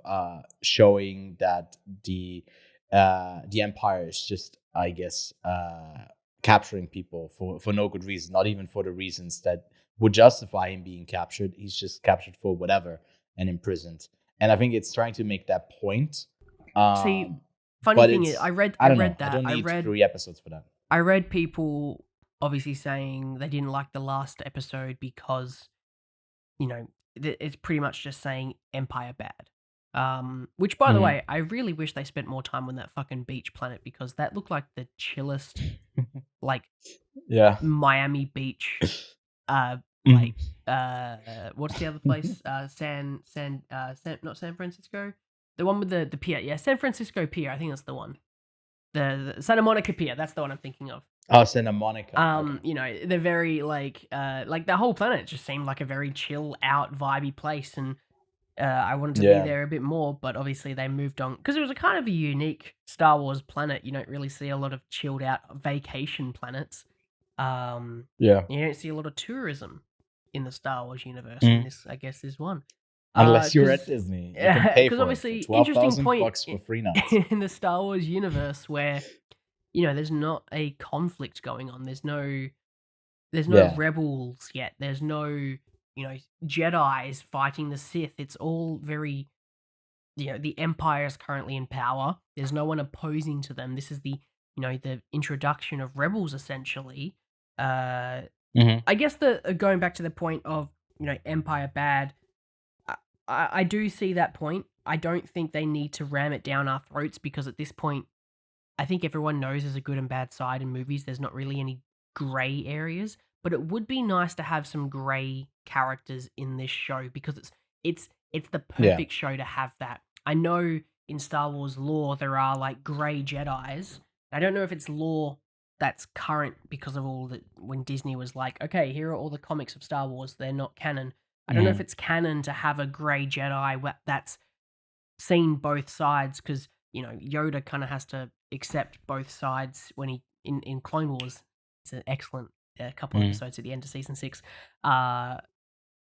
Speaker 1: showing that the Empire is just, I guess, capturing people for no good reason, not even for the reasons that would justify him being captured. He's just captured for whatever and imprisoned. And I think it's trying to make that point.
Speaker 2: See, funny thing is, I read that.
Speaker 1: I don't need 3 episodes for that.
Speaker 2: I read people obviously saying they didn't like the last episode because, it's pretty much just saying Empire bad. Which, by the way, I really wish they spent more time on that fucking beach planet, because that looked like the chillest, like, Miami Beach. What's the other place? Not San Francisco. The one with the pier. Yeah, San Francisco Pier. I think that's the one. The Santa Monica Pier. That's the one I'm thinking of.
Speaker 1: Oh, Santa Monica. Okay.
Speaker 2: They're very like the whole planet just seemed like a very chill out, vibey place, and I wanted to be there a bit more, but obviously they moved on because it was a kind of a unique Star Wars planet. You don't really see a lot of chilled out vacation planets. You don't see a lot of tourism in the Star Wars universe, and this, I guess, is one.
Speaker 1: Unless you're at Disney, you can pay for
Speaker 2: obviously,
Speaker 1: it for $12,000 for free nights.
Speaker 2: In the Star Wars universe, where there's not a conflict going on. There's no rebels yet. There's no Jedi's fighting the Sith. It's all very the Empire is currently in power. There's no one opposing to them. This is the the introduction of rebels, essentially. I guess going back to the point of Empire bad. I do see that point. I don't think they need to ram it down our throats, because at this point, I think everyone knows there's a good and bad side in movies. There's not really any grey areas, but it would be nice to have some grey characters in this show, because it's the perfect show to have that. I know in Star Wars lore there are like grey Jedis. I don't know if it's lore that's current because of all that when Disney was like, okay, here are all the comics of Star Wars. They're not canon. I don't know if it's canon to have a grey Jedi that's seen both sides, because Yoda kind of has to accept both sides when he in Clone Wars. It's an excellent couple of episodes at the end of season 6. Man,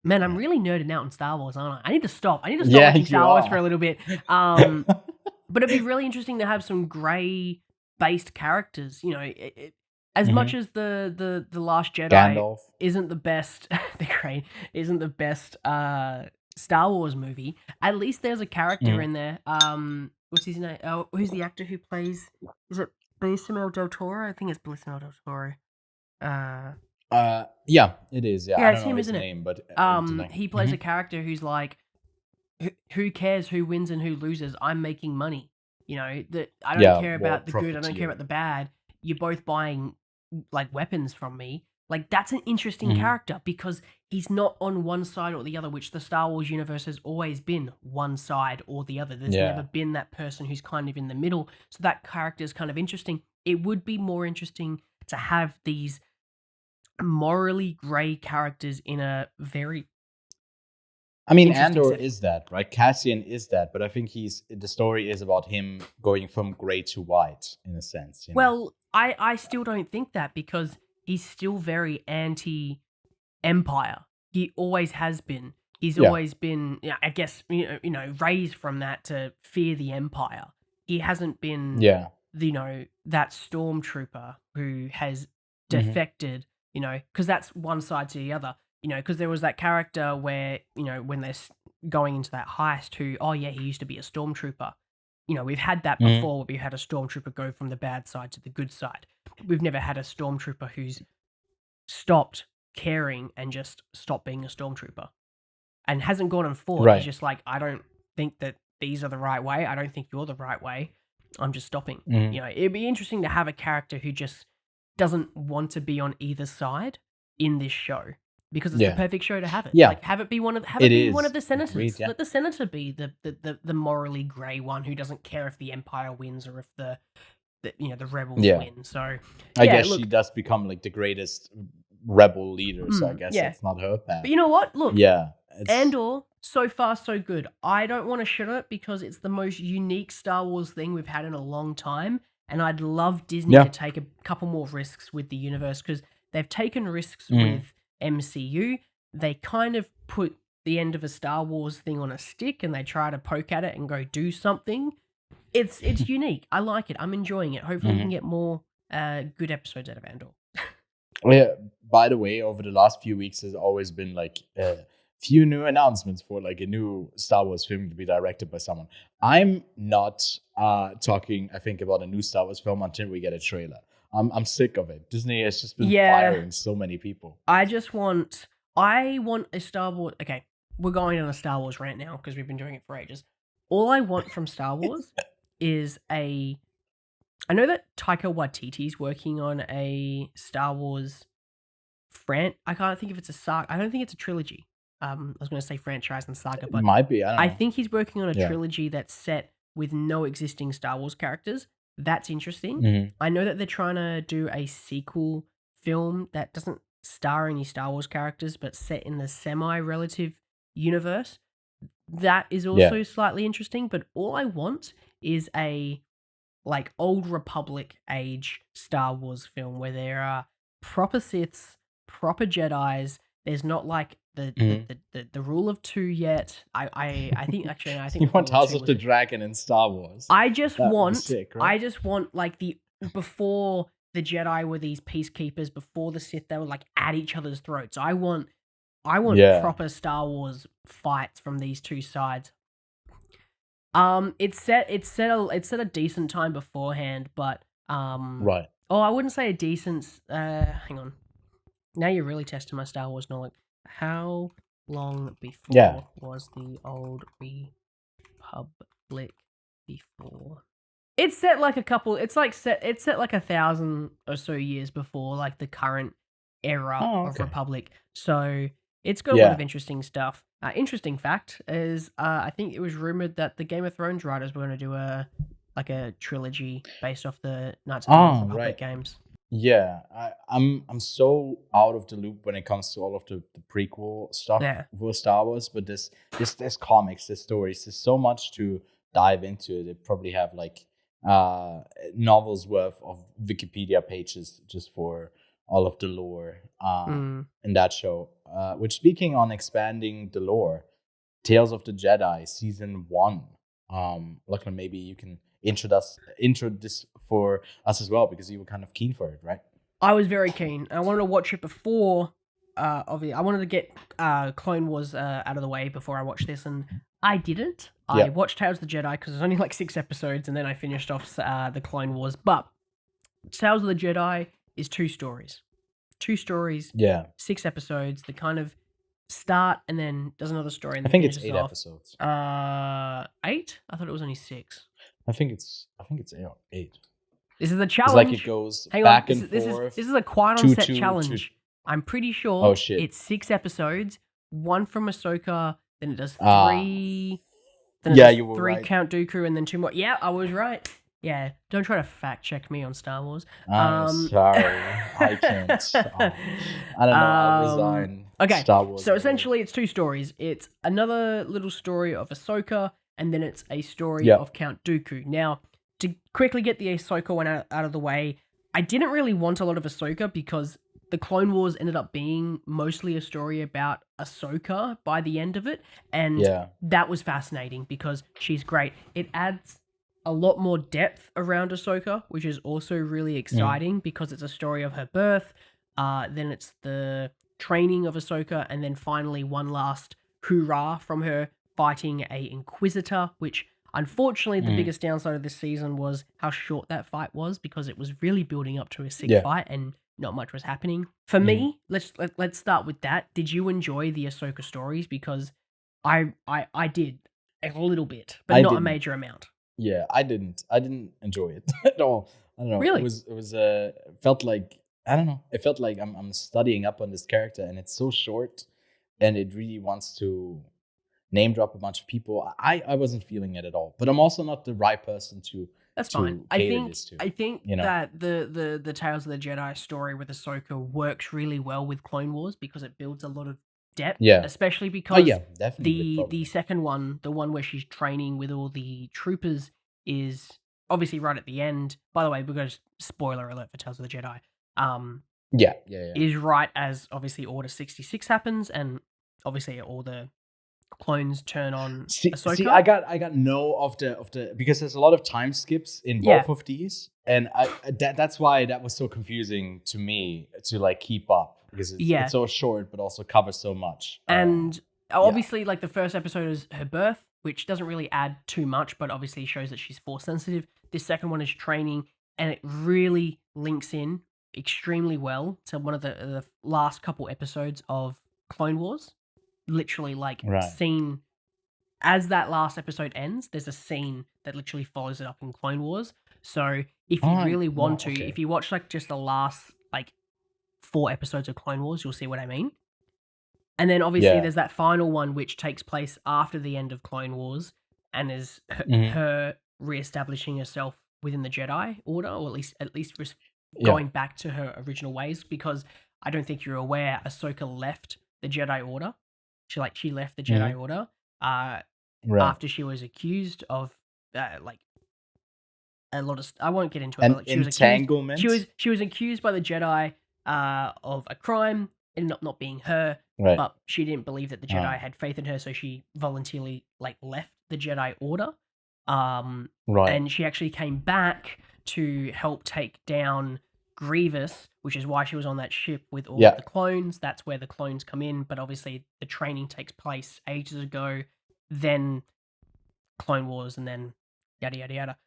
Speaker 2: I'm really nerding out on Star Wars, aren't I? I need to stop. Watching Star Wars for a little bit. But it'd be really interesting to have some grey based characters. As much as the Last Jedi
Speaker 1: Gandalf
Speaker 2: isn't the best, isn't the best Star Wars movie, at least there's a character in there. What's his name? Oh, who's the actor who plays? Is it Benicio del Toro? I think it's Benicio del Toro.
Speaker 1: Yeah, it is. Yeah, I
Speaker 2: it's
Speaker 1: don't know
Speaker 2: him,
Speaker 1: his
Speaker 2: isn't
Speaker 1: name,
Speaker 2: it?
Speaker 1: but
Speaker 2: He plays a character who's like, who cares who wins and who loses? I'm making money. That I don't care about the good. I don't care about the bad. You're both buying like weapons from me. Like, that's an interesting character because he's not on one side or the other, which the Star Wars universe has always been one side or the other. There's never been that person who's kind of in the middle. So that character is kind of interesting. It would be more interesting to have these morally grey characters in a very...
Speaker 1: I mean, Andor is that, right? Cassian is that, but I think the story is about him going from grey to white, in a sense. You know?
Speaker 2: Well, I still don't think that because he's still very anti-Empire. He always has been. He's always been, I guess, raised from that to fear the Empire. He hasn't been, that stormtrooper who has defected, because that's one side to the other. Because there was that character where, when they're going into that heist who, he used to be a stormtrooper. We've had that before where we've had a stormtrooper go from the bad side to the good side. We've never had a stormtrooper who's stopped caring and just stopped being a stormtrooper and hasn't gone and fought.
Speaker 1: Right.
Speaker 2: He's just like, I don't think that these are the right way. I don't think you're the right way. I'm just stopping. It'd be interesting to have a character who just doesn't want to be on either side in this show. Because it's the perfect show to have it.
Speaker 1: Yeah.
Speaker 2: Like, have it be one of the senators.
Speaker 1: Agreed, yeah.
Speaker 2: Let the senator be the morally grey one who doesn't care if the Empire wins or if the rebels win. So
Speaker 1: I guess she does become like the greatest rebel leader. So I guess that's not her path.
Speaker 2: But you know what? Look,
Speaker 1: it's...
Speaker 2: Andor, so far so good. I don't want to shit on it because it's the most unique Star Wars thing we've had in a long time, and I'd love Disney to take a couple more risks with the universe because they've taken risks with MCU. They kind of put the end of a Star Wars thing on a stick and they try to poke at it and go do something. It's unique. I like it. I'm enjoying it. Hopefully we can get more good episodes out of Andor.
Speaker 1: By the way, over the last few weeks there's always been like a few new announcements for like a new Star Wars film to be directed by someone. I'm not talking, I think, about a new Star Wars film until we get a trailer. I'm sick of it. Disney has just been firing so many people.
Speaker 2: I want a Star Wars... Okay, we're going on a Star Wars rant now because we've been doing it for ages. All I want from Star Wars is I know that Taika Waititi's working on a Star Wars I can't think if it's a saga. I don't think it's a trilogy. I was going to say franchise and saga, but
Speaker 1: it might be. I don't know.
Speaker 2: I think he's working on a trilogy that's set with no existing Star Wars characters. That's interesting. I know that they're trying to do a sequel film that doesn't star any Star Wars characters, but set in the semi-relative universe. That is also slightly interesting, but all I want is a like Old Republic age Star Wars film where there are proper Siths, proper Jedis. There's not like the rule of two yet. I think
Speaker 1: you want House of the Dragon in Star Wars.
Speaker 2: I just want like before the Jedi were these peacekeepers, before the Sith they were like at each other's throats. I want proper Star Wars fights from these two sides. It's set a decent time beforehand, but
Speaker 1: right.
Speaker 2: Oh, I wouldn't say a decent. Hang on. Now you're really testing my Star Wars knowledge. How long before was the Old Republic before? It's set like a couple. It's set like 1,000 or so years before like the current era of Republic. So it's got a lot of interesting stuff. Interesting fact is, I think it was rumored that the Game of Thrones writers were going to do a trilogy based off the Knights of the Old Republic games.
Speaker 1: Yeah, I'm so out of the loop when it comes to all of the prequel stuff for Star Wars, but there's comics, there's stories, there's so much to dive into. They probably have like novels worth of Wikipedia pages just for all of the lore in that show. Which, speaking on expanding the lore, Tales of the Jedi Season 1. Lachlan, maybe you can intro this for us as well, because you were kind of keen for it, right?
Speaker 2: I was very keen. I wanted to watch it before. Obviously, I wanted to get Clone Wars out of the way before I watched this, and I didn't. I watched Tales of the Jedi because there's only like 6 episodes, and then I finished off the Clone Wars. But Tales of the Jedi is 2 stories. 2 stories. 6 episodes. They kind of start and then does another story. And
Speaker 1: I think it's 8 episodes.
Speaker 2: 8? I thought it was only 6.
Speaker 1: I think it's 8.
Speaker 2: This is a challenge.
Speaker 1: It's like it goes back and forth.
Speaker 2: This is a quite on set challenge. I'm pretty sure
Speaker 1: Oh, shit.
Speaker 2: it's 6 episodes, 1 from Ahsoka, then it does 3. Then it
Speaker 1: Yeah,
Speaker 2: does
Speaker 1: you were
Speaker 2: 3
Speaker 1: right.
Speaker 2: Count Dooku, and then 2 more. Yeah, I was right. Yeah, don't try to fact check me on Star Wars.
Speaker 1: I'm sorry. I can't. I don't know. I resign.
Speaker 2: Okay,
Speaker 1: Star Wars.
Speaker 2: so essentially it's 2 stories. It's another little story of Ahsoka, and then it's a story
Speaker 1: Yep.
Speaker 2: of Count Dooku. Now, to quickly get the Ahsoka one out of the way, I didn't really want a lot of Ahsoka because the Clone Wars ended up being mostly a story about Ahsoka by the end of it, and that was fascinating because she's great. It adds a lot more depth around Ahsoka, which is also really exciting because it's a story of her birth, then it's the training of Ahsoka, and then finally one last hoorah from her fighting a Inquisitor, which unfortunately the biggest downside of this season was how short that fight was because it was really building up to a sick fight and not much was happening. For me, let's start with that. Did you enjoy the Ahsoka stories? Because I did a little bit, but not a major amount.
Speaker 1: Yeah, I didn't enjoy it at all. I don't know.
Speaker 2: Really?
Speaker 1: It was felt like, I don't know. It felt like I'm studying up on this character, and it's so short, and it really wants to name drop a bunch of people. I wasn't feeling it at all. But I'm also not the right person to.
Speaker 2: That's
Speaker 1: to
Speaker 2: fine.
Speaker 1: cater this to,
Speaker 2: I think
Speaker 1: you know?
Speaker 2: that the Tales of the Jedi story with Ahsoka works really well with Clone Wars because it builds a lot of depth.
Speaker 1: Yeah.
Speaker 2: Especially because
Speaker 1: definitely.
Speaker 2: the second one, the one where she's training with all the troopers, is obviously right at the end. By the way, we're going to spoiler alert for Tales of the Jedi.
Speaker 1: Yeah.
Speaker 2: Is right as obviously Order 66 happens, and obviously all the clones turn on Ahsoka.
Speaker 1: See, I got no of the because there's a lot of time skips in both of these, and that's why that was so confusing to me to like keep up because it's so short but also covers so much.
Speaker 2: And obviously, like the first episode is her birth, which doesn't really add too much, but obviously shows that she's force sensitive. This second one is training, and it really links in extremely well to one of the last couple episodes of Clone Wars. Literally, like, scene as that last episode ends, there's a scene that literally follows it up in Clone Wars. So if you really want to, if you watch like just the last like 4 episodes of Clone Wars, you'll see what I mean. And then obviously there's that final one which takes place after the end of Clone Wars and is her reestablishing herself within the Jedi Order, or at least going back to her original ways, because I don't think you're aware, Ahsoka left the Jedi Order. She left the Jedi Order after she was accused of like a lot of. I won't get into it. But,
Speaker 1: entanglement.
Speaker 2: She was accused by the Jedi of a crime and not being her.
Speaker 1: Right.
Speaker 2: But she didn't believe that the Jedi had faith in her, so she voluntarily like left the Jedi Order. And she actually came back to help take down Grievous, which is why she was on that ship with all of the clones. That's where the clones come in, but obviously the training takes place ages ago, then Clone Wars, and then yada yada yada.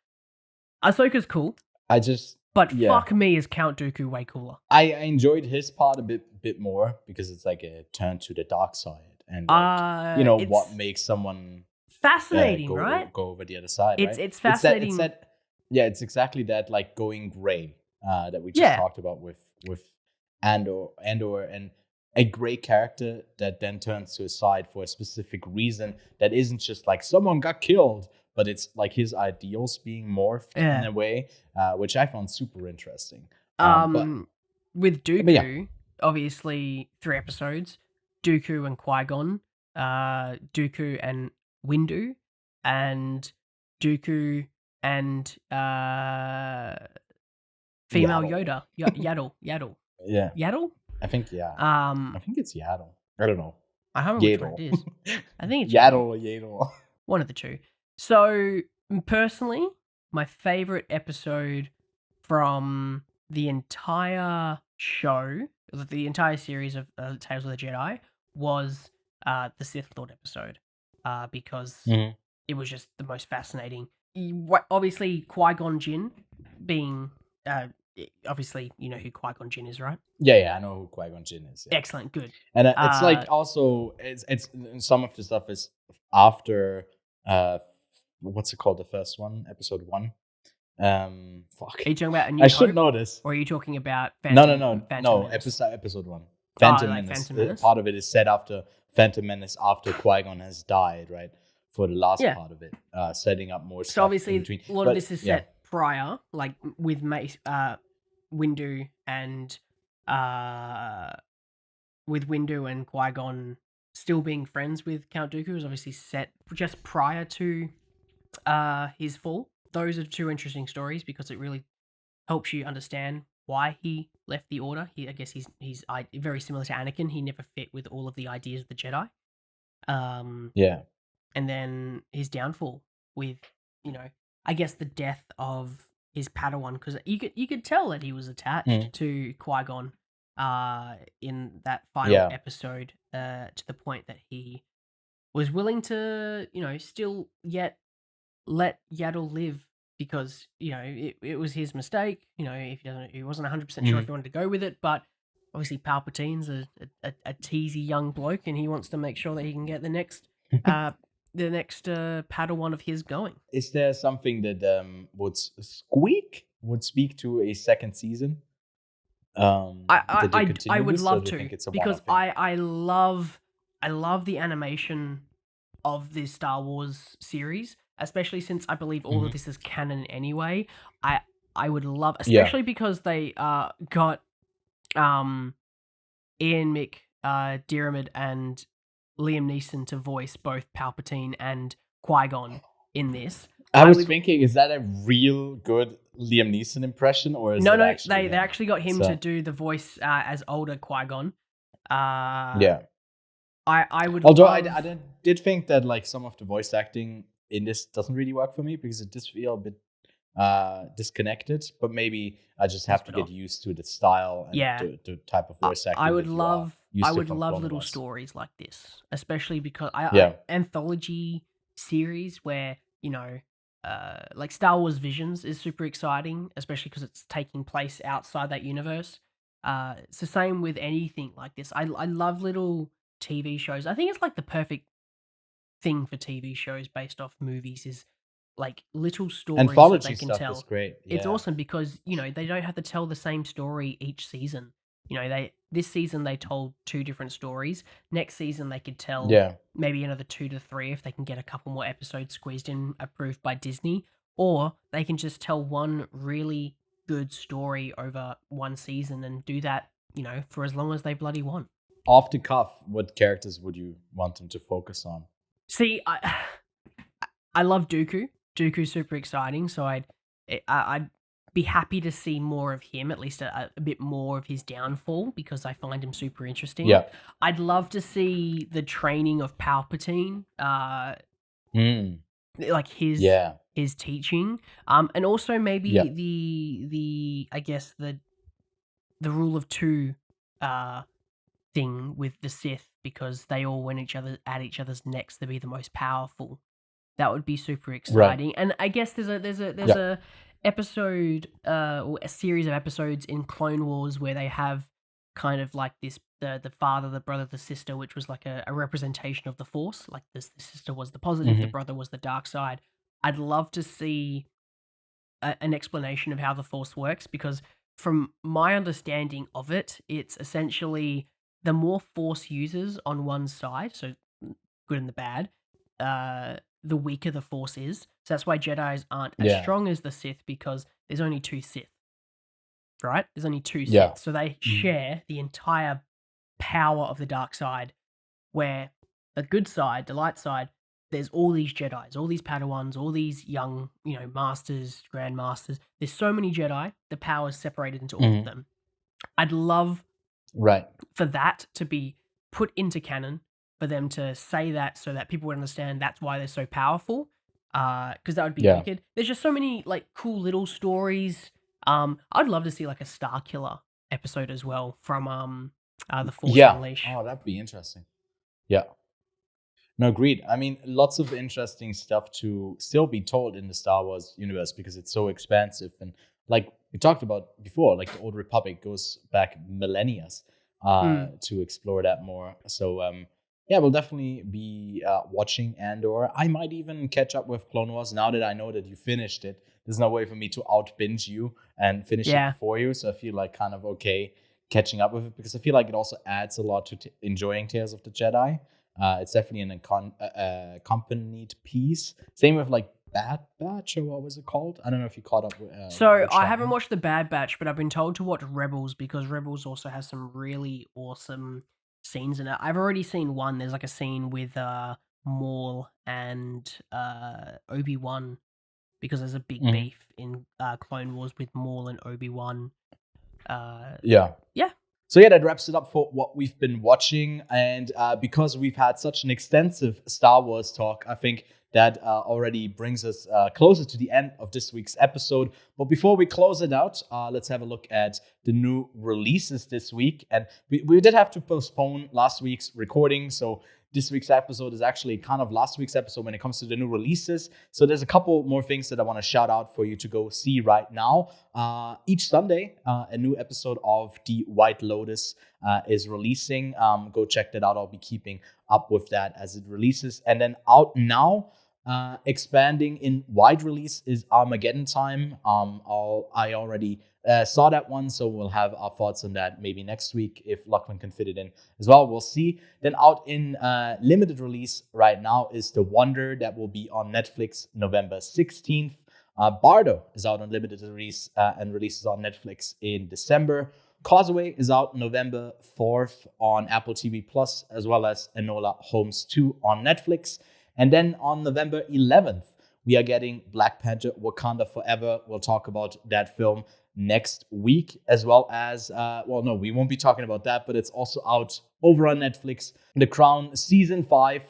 Speaker 2: Ahsoka's cool. Fuck me, is Count Dooku way cooler.
Speaker 1: I enjoyed his part a bit more because it's like a turn to the dark side, and like, what makes someone
Speaker 2: fascinating,
Speaker 1: go,
Speaker 2: right?
Speaker 1: Go over the other side.
Speaker 2: It's fascinating.
Speaker 1: It's exactly that, like going gray that we just talked about with Andor, and a gray character that then turns to his side for a specific reason that isn't just like someone got killed, but it's like his ideals being morphed in a way, which I found super interesting.
Speaker 2: With Dooku, obviously 3 episodes, Dooku and Qui-Gon, Dooku and Windu, and Dooku and female Yoda. Yaddle.
Speaker 1: Yeah.
Speaker 2: Yaddle?
Speaker 1: I think I think it's Yaddle. I don't know.
Speaker 2: I don't know which one it is. I think it's
Speaker 1: Yaddle or Yaddle.
Speaker 2: One of the two. So, personally, my favorite episode from the entire show, the entire series of Tales of the Jedi, was the Sith Lord episode, because it was just the most fascinating. Obviously, Qui-Gon Jinn being, obviously, you know who Qui-Gon Jinn is, right?
Speaker 1: Yeah, I know who Qui-Gon Jinn is. Yeah.
Speaker 2: Excellent, good.
Speaker 1: And it's like also, it's some of the stuff is after, what's it called? The first one, episode 1. Fuck.
Speaker 2: Are you talking about A New
Speaker 1: I
Speaker 2: Hope?
Speaker 1: should know this.
Speaker 2: Or are you talking about Phantom?
Speaker 1: No. Episode 1. Phantom
Speaker 2: like
Speaker 1: Menace.
Speaker 2: Phantom Menace.
Speaker 1: Part of it is set after Phantom Menace after Qui-Gon has died, right? For the last part of it, setting up more stuff.
Speaker 2: So obviously,
Speaker 1: in between.
Speaker 2: a lot of this is set prior, like with Windu and Qui-Gon still being friends with Count Dooku is obviously set just prior to his fall. Those are two interesting stories because it really helps you understand why he left the Order. I guess he's very similar to Anakin. He never fit with all of the ideas of the Jedi. And then his downfall with, I guess the death of his Padawan, because you could tell that he was attached to Qui-Gon in that final episode to the point that he was willing to, still yet let Yaddle live because, it was his mistake. If he wasn't 100% sure if he wanted to go with it, but obviously Palpatine's a teasy young bloke and he wants to make sure that he can get the next Padawan of his going.
Speaker 1: Is there something that would speak to a second season?
Speaker 2: I would love to, because I love the animation of this Star Wars series, especially since I believe all of this is canon anyway. I would love, especially because they got Ian McDiarmid and Liam Neeson to voice both Palpatine and Qui-Gon in this.
Speaker 1: I was thinking, is that a real good Liam Neeson impression, or is
Speaker 2: no?
Speaker 1: Actually
Speaker 2: they actually got him to do the voice as older Qui-Gon. I would.
Speaker 1: Although I did think that like some of the voice acting in this doesn't really work for me because it does feel a bit disconnected. But maybe I just have to get used to the style and the type of voice acting.
Speaker 2: I would love little stories like this, especially because anthology series where like Star Wars Visions is super exciting, especially because it's taking place outside that universe. It's the same with anything like this. I love little TV shows. I think it's like the perfect thing for TV shows based off movies is like little stories
Speaker 1: anthology
Speaker 2: that they can
Speaker 1: stuff
Speaker 2: tell.
Speaker 1: Is great.
Speaker 2: It's awesome because they don't have to tell the same story each season. This season they told 2 different stories. Next season they could tell maybe another 2 to 3 if they can get a couple more episodes squeezed in, approved by Disney, or they can just tell one really good story over one season and do that, for as long as they bloody want.
Speaker 1: Off the cuff, what characters would you want them to focus on?
Speaker 2: See, I love Dooku. Dooku's super exciting, so I'd be happy to see more of him, at least a bit more of his downfall, because I find him super interesting.
Speaker 1: Yeah.
Speaker 2: I'd love to see the training of Palpatine, like his teaching, and also maybe the I guess the rule of 2 thing with the Sith, because they all went at each other's necks to be the most powerful. That would be super exciting. Right. And I guess there's a episode or a series of episodes in Clone Wars where they have kind of like this the father, the brother, the sister, which was like a representation of the Force. Like the sister was the positive, the brother was the dark side. I'd love to see an explanation of how the Force works, because from my understanding of it, it's essentially the more Force users on one side, so good and the bad, the weaker the Force is. So that's why Jedis aren't as strong as the Sith, because there's only 2 Sith, right? There's only 2 Sith. So they share the entire power of the dark side, where the good side, the light side, there's all these Jedis, all these Padawans, all these young, masters, grandmasters. There's so many Jedi, the power is separated into all of them. I'd love for that to be put into canon, for them to say that so that people would understand that's why they're so powerful, because that would be wicked. There's just so many like cool little stories. I'd love to see like a Star Killer episode as well from The Force Unleashed.
Speaker 1: Oh, that'd be interesting. Yeah. No, agreed. I mean, lots of interesting stuff to still be told in the Star Wars universe because it's so expansive. And like we talked about before, like the Old Republic goes back millennia to explore that more. So, we'll definitely be watching Andor. I might even catch up with Clone Wars now that I know that you finished it. There's no way for me to out binge you and finish it before you. So I feel like kind of okay, catching up with it, because I feel like it also adds a lot to enjoying Tales of the Jedi. It's definitely an accompanied piece. Same with like Bad Batch, or what was it called? I don't know if you caught up with.
Speaker 2: So I haven't watched The Bad Batch, but I've been told to watch Rebels because Rebels also has some really awesome scenes in it. I've already seen one. There's like a scene with Maul and Obi-Wan, because there's a big beef in Clone Wars with Maul and Obi-Wan.
Speaker 1: Yeah. So yeah, that wraps it up for what we've been watching. And because we've had such an extensive Star Wars talk, I think that already brings us closer to the end of this week's episode. But before we close it out, let's have a look at the new releases this week. And we did have to postpone last week's recording, so this week's episode is actually kind of last week's episode when it comes to the new releases. So there's a couple more things that I want to shout out for you to go see right now. Each Sunday, a new episode of the White Lotus is releasing. Go check that out. I'll be keeping up with that as it releases. And then out now, expanding in wide release, is Armageddon Time. I already saw that one, so we'll have our thoughts on that maybe next week if Lachlan can fit it in as well. We'll see. Then out in limited release right now is The Wonder, that will be on Netflix November 16th. Bardo is out on limited release and releases on Netflix in December. Causeway is out November 4th on Apple TV Plus, as well as Enola Holmes 2 on Netflix. And then on November 11th, we are getting Black Panther Wakanda Forever. We'll talk about that film next week, as well as, we won't be talking about that, but it's also out over on Netflix, The Crown Season 5.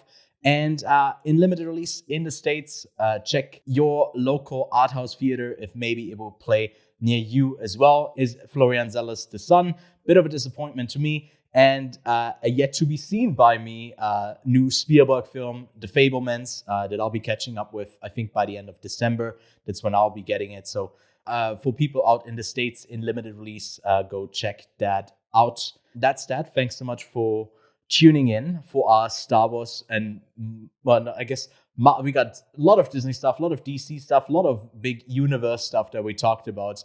Speaker 1: And in limited release in the States, check your local art house theater if maybe it will play near you as well, is Florian Zeller's The Sun. Bit of a disappointment to me. And a yet to be seen by me new Spielberg film, The Fabelmans, that I'll be catching up with, I think, by the end of December. That's when I'll be getting it. So for people out in the States in limited release, go check that out. That's that. Thanks so much for tuning in for our Star Wars and, I guess we got a lot of Disney stuff, a lot of DC stuff, a lot of big universe stuff that we talked about.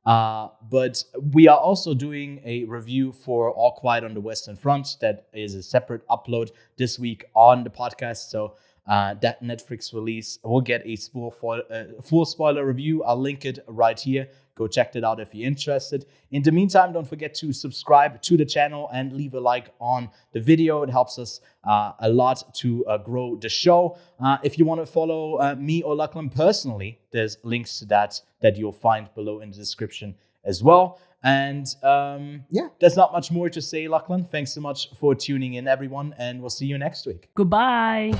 Speaker 1: But we are also doing a review for All Quiet on the Western Front. That is a separate upload this week on the podcast. So that Netflix release will get a full spoiler review. I'll link it right here. Go check that out if you're interested. In the meantime, don't forget to subscribe to the channel and leave a like on the video. It helps us a lot to grow the show. If you want to follow me or Lachlan personally, there's links to that you'll find below in the description as well. And there's not much more to say, Lachlan. Thanks so much for tuning in, everyone, and we'll see you next week.
Speaker 2: Goodbye.